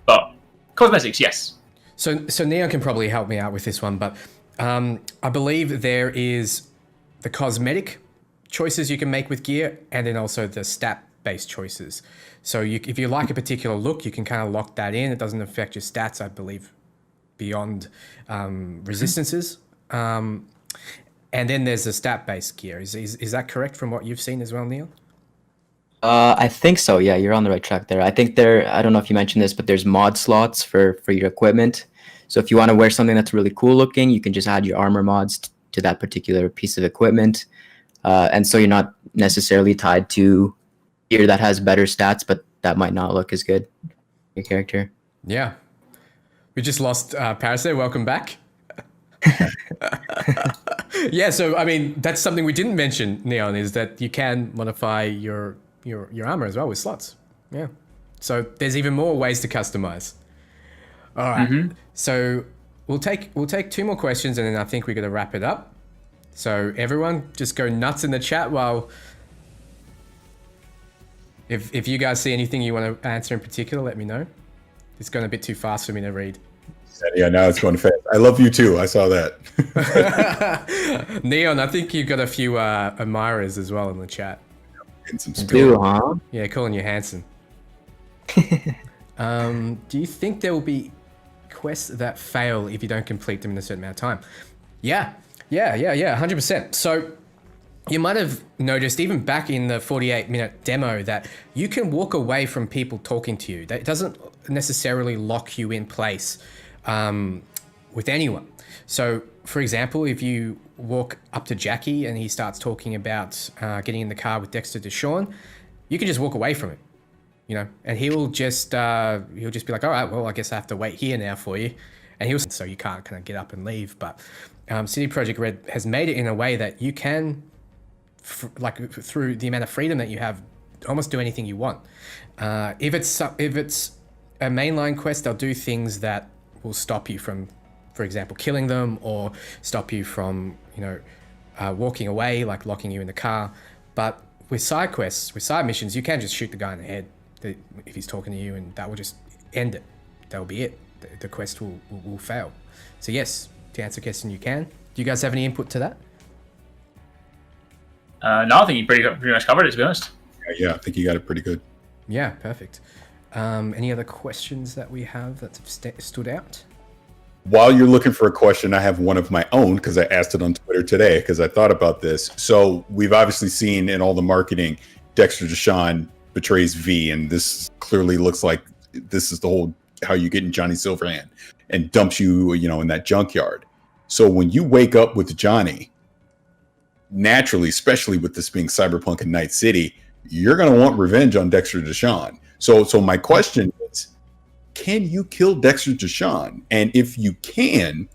B: But cosmetics, yes.
A: So Neo can probably help me out with this one, but I believe there is the cosmetic choices you can make with gear, and then also the stat-based choices. So if you like a particular look, you can kind of lock that in. It doesn't affect your stats, I believe, beyond resistances. And then there's the stat-based gear. Is that correct from what you've seen as well, Neil?
C: I think so. Yeah, you're on the right track there. I think I don't know if you mentioned this, but there's mod slots for your equipment. So if you want to wear something that's really cool looking, you can just add your armor mods to that particular piece of equipment. And so you're not necessarily tied to gear that has better stats, but that might not look as good. Your character.
A: Yeah. We just lost Parris there. Welcome back. Yeah, so I mean, that's something we didn't mention, Neon, is that you can modify your armor as well with slots. Yeah. So there's even more ways to customize. All right. So we'll take 2 more questions, and then I think we're going to wrap it up. So everyone, just go nuts in the chat while. If you guys see anything you want to answer in particular, let me know. It's going a bit too fast for me to read.
D: Yeah, now it's going fast. I love you too. I saw that.
A: Neon, I think you've got a few admirers as well in the chat.
D: And some
C: Do, huh?
A: Yeah, calling you handsome. Do you think there will be quests that fail if you don't complete them in a certain amount of time? Yeah, 100%. So you might have noticed even back in the 48-minute demo that you can walk away from people talking to you. That doesn't necessarily lock you in place with anyone. So, for example, if you walk up to Jackie and he starts talking about getting in the car with Dexter Deshawn, you can just walk away from him, you know, and he'll just be like, all right, well, I guess I have to wait here now for you. And so you can't kind of get up and leave. But CD Projekt Red has made it in a way that you can, through the amount of freedom that you have, almost do anything you want. If it's a mainline quest, they'll do things that will stop you from, for example, killing them, or stop you from, you know, walking away, like locking you in the car. But with side quests, with side missions, you can just shoot the guy in the head if he's talking to you, and that will just end it. That will be it. The quest will fail. So yes, to answer the question, you can. Do you guys have any input to that?
B: No, I think you pretty much covered it, to be honest.
D: Yeah, I think you got it pretty good.
A: Yeah, perfect. Any other questions that we have that have stood out?
D: While you're looking for a question, I have one of my own because I asked it on Twitter today because I thought about this. So we've obviously seen in all the marketing, Dexter Deshawn betrays V, and this clearly looks like this is the whole how you get in Johnny Silverhand and dumps you, you know, in that junkyard. So when you wake up with Johnny, naturally, especially with this being Cyberpunk and Night City, you're going to want revenge on Dexter Deshawn. So my question is, can you kill Dexter Deshawn? And if you can,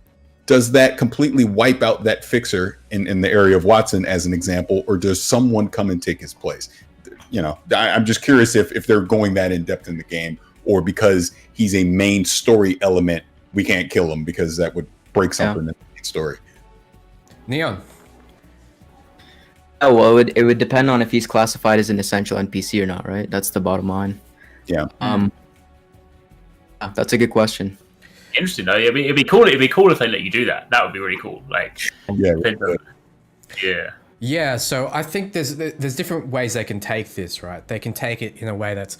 D: does that completely wipe out that fixer in the area of Watson as an example, or does someone come and take his place? You know, I'm just curious if they're going that in depth in the game, or because he's a main story element, we can't kill him because that would break something in the main story.
A: Neon.
C: Oh, well, it would depend on if he's classified as an essential NPC or not, right? That's the bottom line.
D: Yeah.
C: That's a good question.
B: Interesting though. It'd be cool. It'd be cool if they let you do that. That would be really cool. Like, yeah.
A: Yeah. So I think there's different ways they can take this, right? They can take it in a way that's,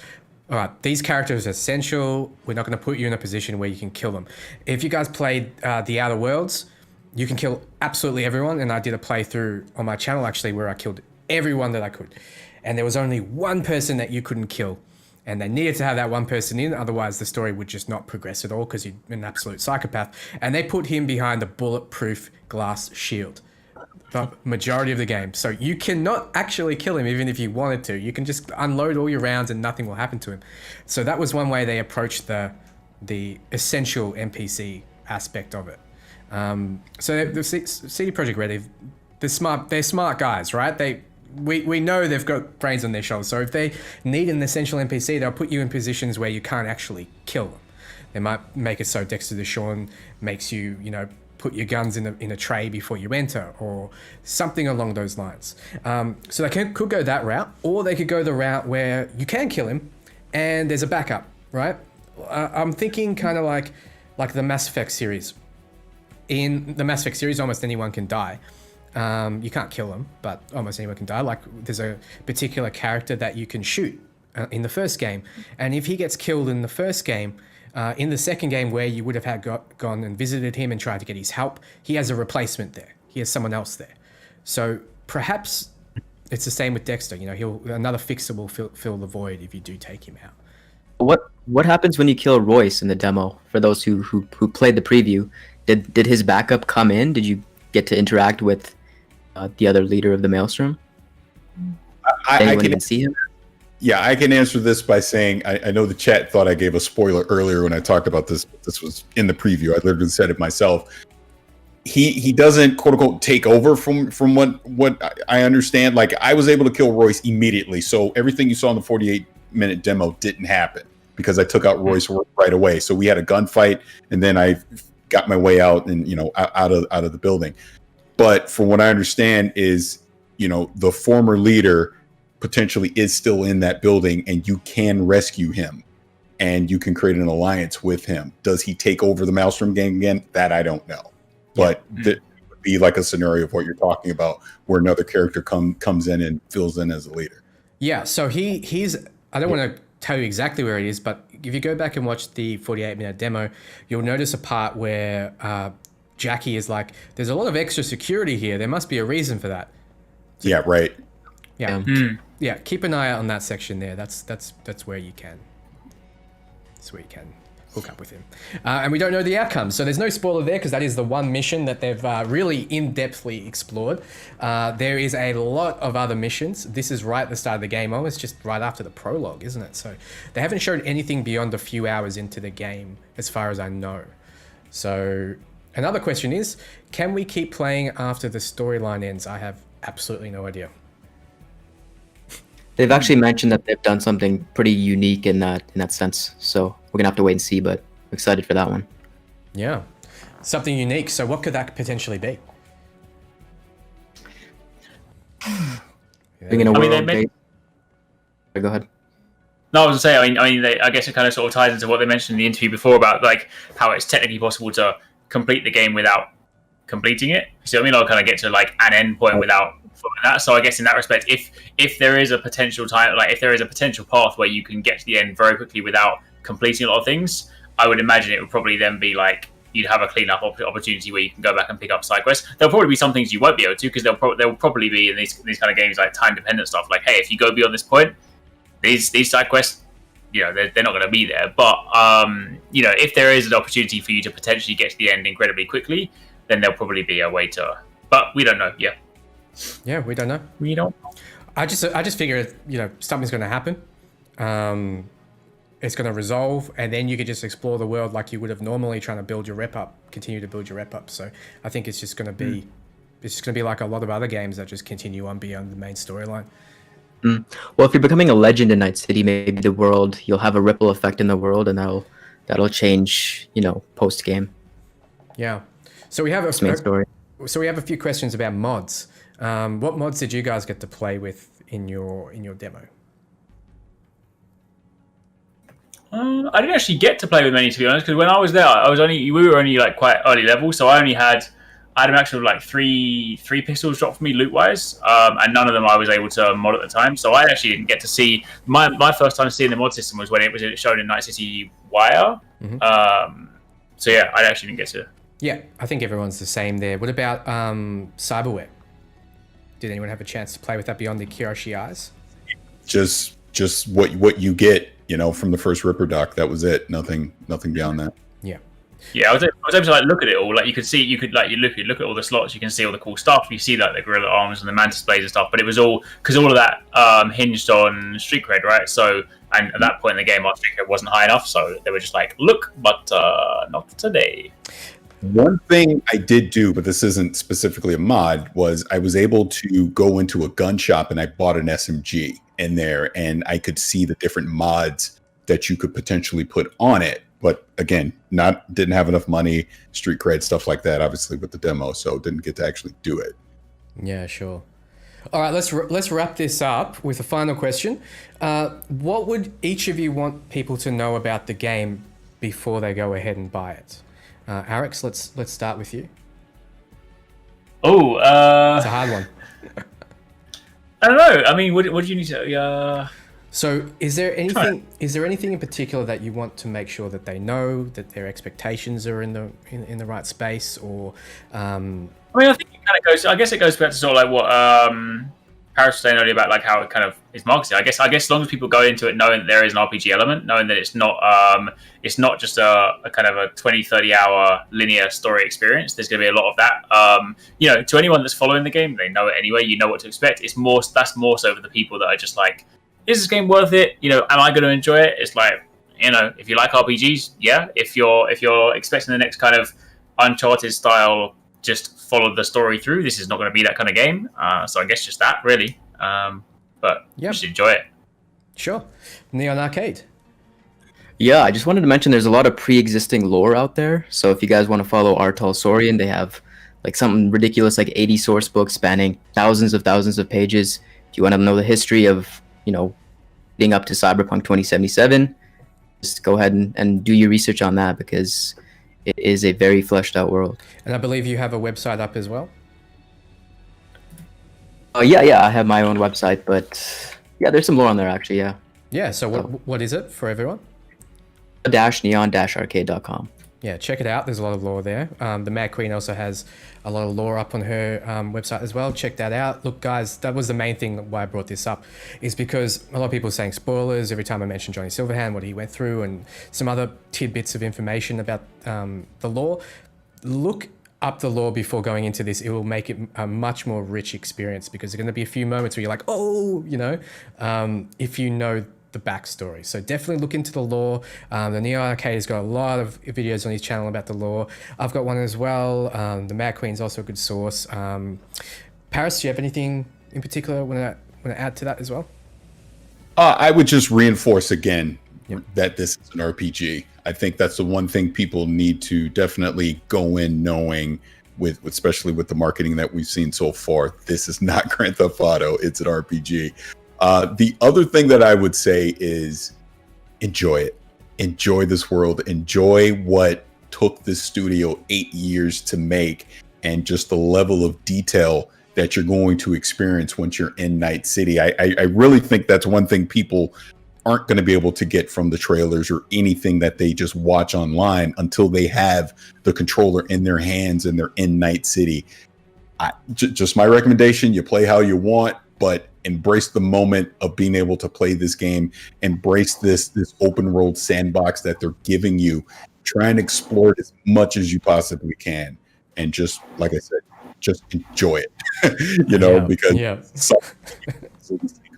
A: all right, these characters are essential. We're not going to put you in a position where you can kill them. If you guys played The Outer Worlds, you can kill absolutely everyone. And I did a playthrough on my channel actually where I killed everyone that I could. And there was only one person that you couldn't kill. And they needed to have that one person in, otherwise the story would just not progress at all because you're an absolute psychopath. And they put him behind the bulletproof glass shield the majority of the game. So you cannot actually kill him even if you wanted to. You can just unload all your rounds and nothing will happen to him. So that was one way they approached the essential NPC aspect of it. So the CD Projekt Red, they're smart guys, right? We know they've got brains on their shoulders. So if they need an essential NPC, they'll put you in positions where you can't actually kill them. They might make it so Dexter Deshawn makes you, you know, put your guns in a tray before you enter, or something along those lines. So they could go that route, or they could go the route where you can kill him and there's a backup, right? I'm thinking kind of like the Mass Effect series. In the Mass Effect series, almost anyone can die. You can't kill them, but almost anyone can die. Like there's a particular character that you can shoot in the first game. And if he gets killed in the first game, in the second game where you would have gone and visited him and tried to get his help, he has a replacement there. He has someone else there. So perhaps it's the same with Dexter. You know, another fixer will fill the void if you do take him out.
C: What happens when you kill Royce in the demo? For those who played the preview, did his backup come in? Did you get to interact with the other leader of the Maelstrom?
D: I can
C: see him.
D: Yeah, I can answer this by saying I know the chat thought I gave a spoiler earlier when I talked about this. This was in the preview. I literally said it myself. He doesn't quote unquote take over from what I understand. Like I was able to kill Royce immediately, so everything you saw in the 48-minute demo didn't happen because I took out Royce right away. So we had a gunfight, and then I got my way out and out of the building. But from what I understand is the former leader potentially is still in that building, and you can rescue him and you can create an alliance with him. Does he take over the Maelstrom gang again? That I don't know. But that would be like a scenario of what you're talking about where another character comes in and fills in as a leader. Yeah,
A: so he's I don't want to tell you exactly where it is, but if you go back and watch the 48-minute demo, you'll notice a part where Jackie is like, there's a lot of extra security here. There must be a reason for that.
D: Yeah, right.
A: Yeah.
B: Hmm.
A: Yeah, keep an eye out on that section there. That's where you can. That's where you can hook up with him. And we don't know the outcome, so there's no spoiler there because that is the one mission that they've really in-depthly explored. There is a lot of other missions. This is right at the start of the game, almost just right after the prologue, isn't it? So they haven't showed anything beyond a few hours into the game, as far as I know. So another question is, can we keep playing after the storyline ends? I have absolutely no idea.
C: They've actually mentioned that they've done something pretty unique in that sense. So we're gonna have to wait and see, but I'm excited for that one.
A: Yeah, something unique. So what could that potentially be?
C: Being in a
B: I mean,
C: world.
B: they
C: Go ahead.
B: No, I was gonna say. I guess it kind of sort of ties into what they mentioned in the interview before about like how it's technically possible to complete the game without completing it. So I mean, I'll kind of get to like an end point without following that. So I guess in that respect, if there is a potential time, like if there is a potential path where you can get to the end very quickly without completing a lot of things, I would imagine it would probably then be like you'd have a clean-up opportunity where you can go back and pick up side quests. There'll probably be some things you won't be able to because there'll probably be in these kind of games like time-dependent stuff. Like, hey, if you go beyond this point, these side quests, they're not going to be there. But if there is an opportunity for you to potentially get to the end incredibly quickly, then there'll probably be a way to. But we don't know.
A: Yeah, we don't know.
B: We don't.
A: I just figure something's going to happen. It's going to resolve, and then you could just explore the world like you would have normally, trying to build your rep up, continue to build your rep up. So I think it's just going to be, it's just going to be like a lot of other games that just continue on beyond the main storyline.
C: Well, if you're becoming a legend in Night City, maybe the world, you'll have a ripple effect in the world, and that'll change, post game.
A: Yeah. So we have
C: Main story.
A: So we have a few questions about mods. What mods did you guys get to play with in your demo?
B: I didn't actually get to play with many, to be honest, because when I was there, we were only like quite early level, so I had a maximum of like three pistols dropped for me loot wise, and none of them I was able to mod at the time. So I actually didn't get to see my first time seeing the mod system was when it was shown in Night City Wire. So yeah, I actually didn't get to.
A: Yeah, I think everyone's the same there. What about Cyberweb? Did anyone have a chance to play with that beyond the Kiyoshi eyes?
D: Just what you get, from the first Ripper doc. That was it. Nothing beyond that.
B: Yeah, I was able to like look at it all. Like you look at all the slots. You can see all the cool stuff. You see like the gorilla arms and the mantis blades and stuff. But it was all because all of that hinged on street cred, right? So, and at that point in the game, our street cred wasn't high enough. So they were just like, look, but not today.
D: One thing I did do, but this isn't specifically a mod, was I was able to go into a gun shop and I bought an SMG in there, and I could see the different mods that you could potentially put on it. But again, didn't have enough money, street cred, stuff like that, obviously with the demo, so didn't get to actually do it.
A: Yeah, sure. All right, let's wrap this up with a final question. What would each of you want people to know about the game before they go ahead and buy it? Arekkz, let's start with you.
B: Oh,
A: it's a hard one.
B: I don't know. I mean, what do you need to?
A: So, is there anything in particular that you want to make sure that they know, that their expectations are in the right space, or?
B: I mean, I think it kind of goes. I guess it goes back to sort of like what Parris was saying earlier about like how it kind of is marketed. I guess as long as people go into it knowing that there is an RPG element, knowing that it's not just a kind of a 20-30 hour linear story experience. There's going to be a lot of that. To anyone that's following the game, they know it anyway. You know what to expect. That's more so for the people that are just like, is this game worth it? Am I going to enjoy it? It's like, if you like RPGs, yeah. If you're expecting the next kind of Uncharted style, just follow the story through, this is not going to be that kind of game. So I guess just that, really. But just enjoy it.
A: Sure. NeonArcade.
C: Yeah, I just wanted to mention there's a lot of pre-existing lore out there. So if you guys want to follow Artal Saurian, they have like something ridiculous like 80 source books spanning thousands of pages. If you want to know the history of, leading up to Cyberpunk 2077, just go ahead and do your research on that because it is a very fleshed out world.
A: And I believe you have a website up as well?
C: Yeah, I have my own website, but yeah, there's some lore on there actually, yeah.
A: Yeah, so what is it for everyone?
C: -neon-arcade.com.
A: Yeah, check it out. There's a lot of lore there. The Mad Queen also has a lot of lore up on her website as well. Check that out. Look, guys, that was the main thing why I brought this up, is because a lot of people are saying spoilers every time I mention Johnny Silverhand, what he went through, and some other tidbits of information about the lore. Look up the lore before going into this. It will make it a much more rich experience, because there's going to be a few moments where you're like, oh, if you know the backstory. So definitely look into the lore. The NeonArcade has got a lot of videos on his channel about the lore. I've got one as well. The Mad Queen's also a good source. Parris, do you have anything in particular want to add to that as well?
D: I would just reinforce again that this is an RPG. I think that's the one thing people need to definitely go in knowing, with especially with the marketing that we've seen so far. This is not Grand Theft Auto. It's an RPG. The other thing that I would say is enjoy it. Enjoy this world. Enjoy what took this studio 8 years to make, and just the level of detail that you're going to experience once you're in Night City. I really think that's one thing people aren't going to be able to get from the trailers or anything that they just watch online until they have the controller in their hands and they're in Night City. Just my recommendation, you play how you want, but embrace the moment of being able to play this game. Embrace this open world sandbox that they're giving you. Try and explore it as much as you possibly can. And just, like I said, just enjoy it, because some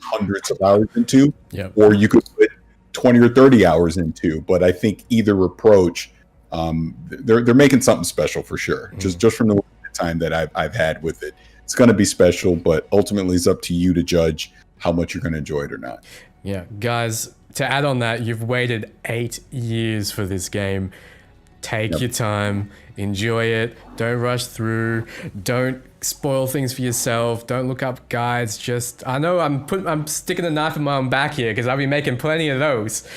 D: hundreds of hours into, or you could put 20 or 30 hours into. But I think either approach, they're making something special for sure. Just from the time that I've had with it. It's going to be special, but ultimately it's up to you to judge how much you're going to enjoy it or not.
A: Yeah, guys, to add on that, you've waited 8 years for this game. Take your time, enjoy it. Don't rush through. Don't spoil things for yourself. Don't look up guides. I know I'm sticking a knife in my own back here because I'll be making plenty of those,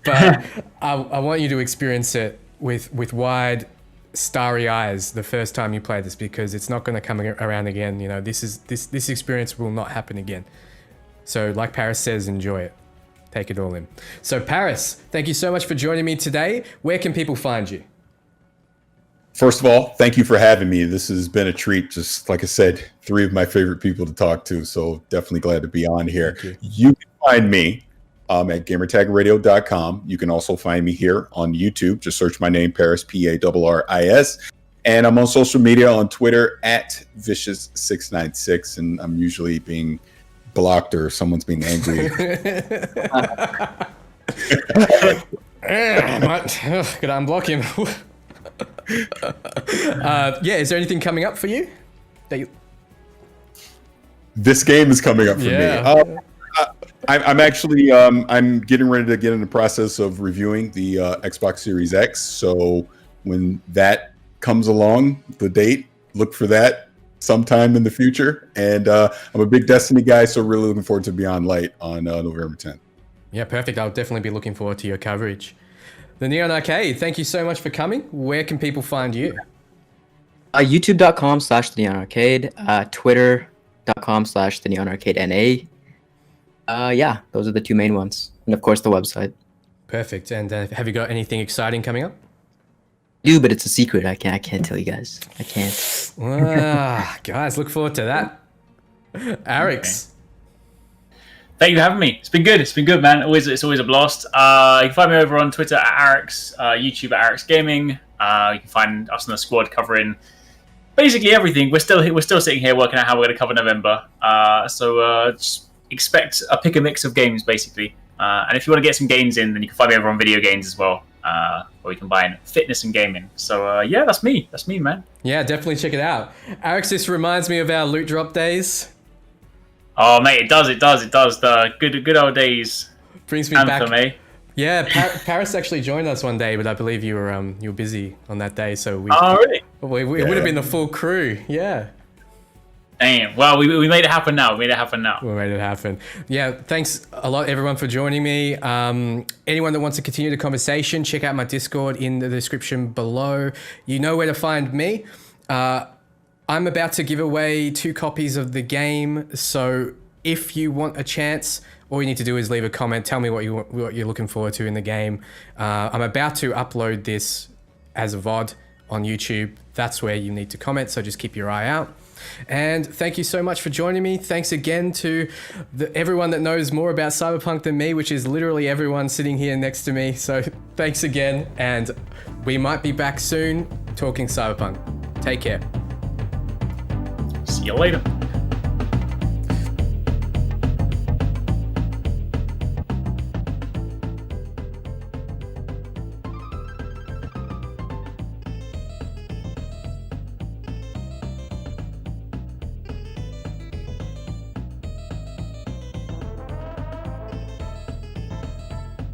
A: but I want you to experience it with wide, starry eyes the first time you play this, because it's not going to come around again. This experience will not happen again. So like Parris says, enjoy it. Take it all in. So Parris, thank you so much for joining me today. Where can people find you?
D: First of all, thank you for having me. This has been a treat. Just like I said, 3 of my favorite people to talk to. So definitely glad to be on here. You can find me at gamertagradio.com. You can also find me here on YouTube. Just search my name, Parris, Parris. And I'm on social media on Twitter at Vicious696. And I'm usually being blocked or someone's being angry.
A: Gotta unblock him. Is there anything coming up for you?
D: This game is coming up for me. I'm actually I'm getting ready to get in the process of reviewing the Xbox Series X. So when that comes along, the date, look for that sometime in the future. And I'm a big Destiny guy, so really looking forward to Beyond Light on November 10th. Yeah,
A: perfect. I'll definitely be looking forward to your coverage. The NeonArcade, thank you so much for coming. Where can people find you?
C: YouTube.com/TheNeonArcade, Twitter.com/TheNeonArcadeNA. Those are the 2 main ones. And of course, the website.
A: Perfect. And have you got anything exciting coming up?
C: I do, but it's a secret. I can't tell you guys. I can't.
A: Guys, look forward to that. Arekkz.
B: Thank you for having me. It's been good. It's been good, man. It's always a blast. You can find me over on Twitter at Arekkz, YouTube at Arekkz Gaming. You can find us in the squad covering basically everything. We're still sitting here working out how we're going to cover November. So just expect a pick and mix of games, basically. And if you want to get some games in, then you can find me over on video games as well, where we combine fitness and gaming. So that's me. That's me, man.
A: Yeah, definitely check it out. Arekkz, this reminds me of our loot drop days.
B: Oh, mate, it does. The good old days.
A: Brings me back. Eh? Yeah, Parris actually joined us one day, but I believe you were busy on that day, so we.
B: Oh, really?
A: We would have been the full crew. Yeah.
B: Damn. Well, we made it happen now. We made it happen. Yeah. Thanks a lot, everyone, for joining me. Anyone that wants to continue the conversation, check out my Discord in the description below. You know where to find me. I'm about to give away 2 copies of the game, so if you want a chance, all you need to do is leave a comment. Tell me what you're looking forward to in the game. I'm about to upload this
A: as a VOD on YouTube. That's where you need to comment, so just keep your eye out. And thank you so much for joining me. Thanks again to everyone that knows more about Cyberpunk than me, which is literally everyone sitting here next to me. So thanks again, and we might be back soon talking Cyberpunk. Take care.
B: See you later.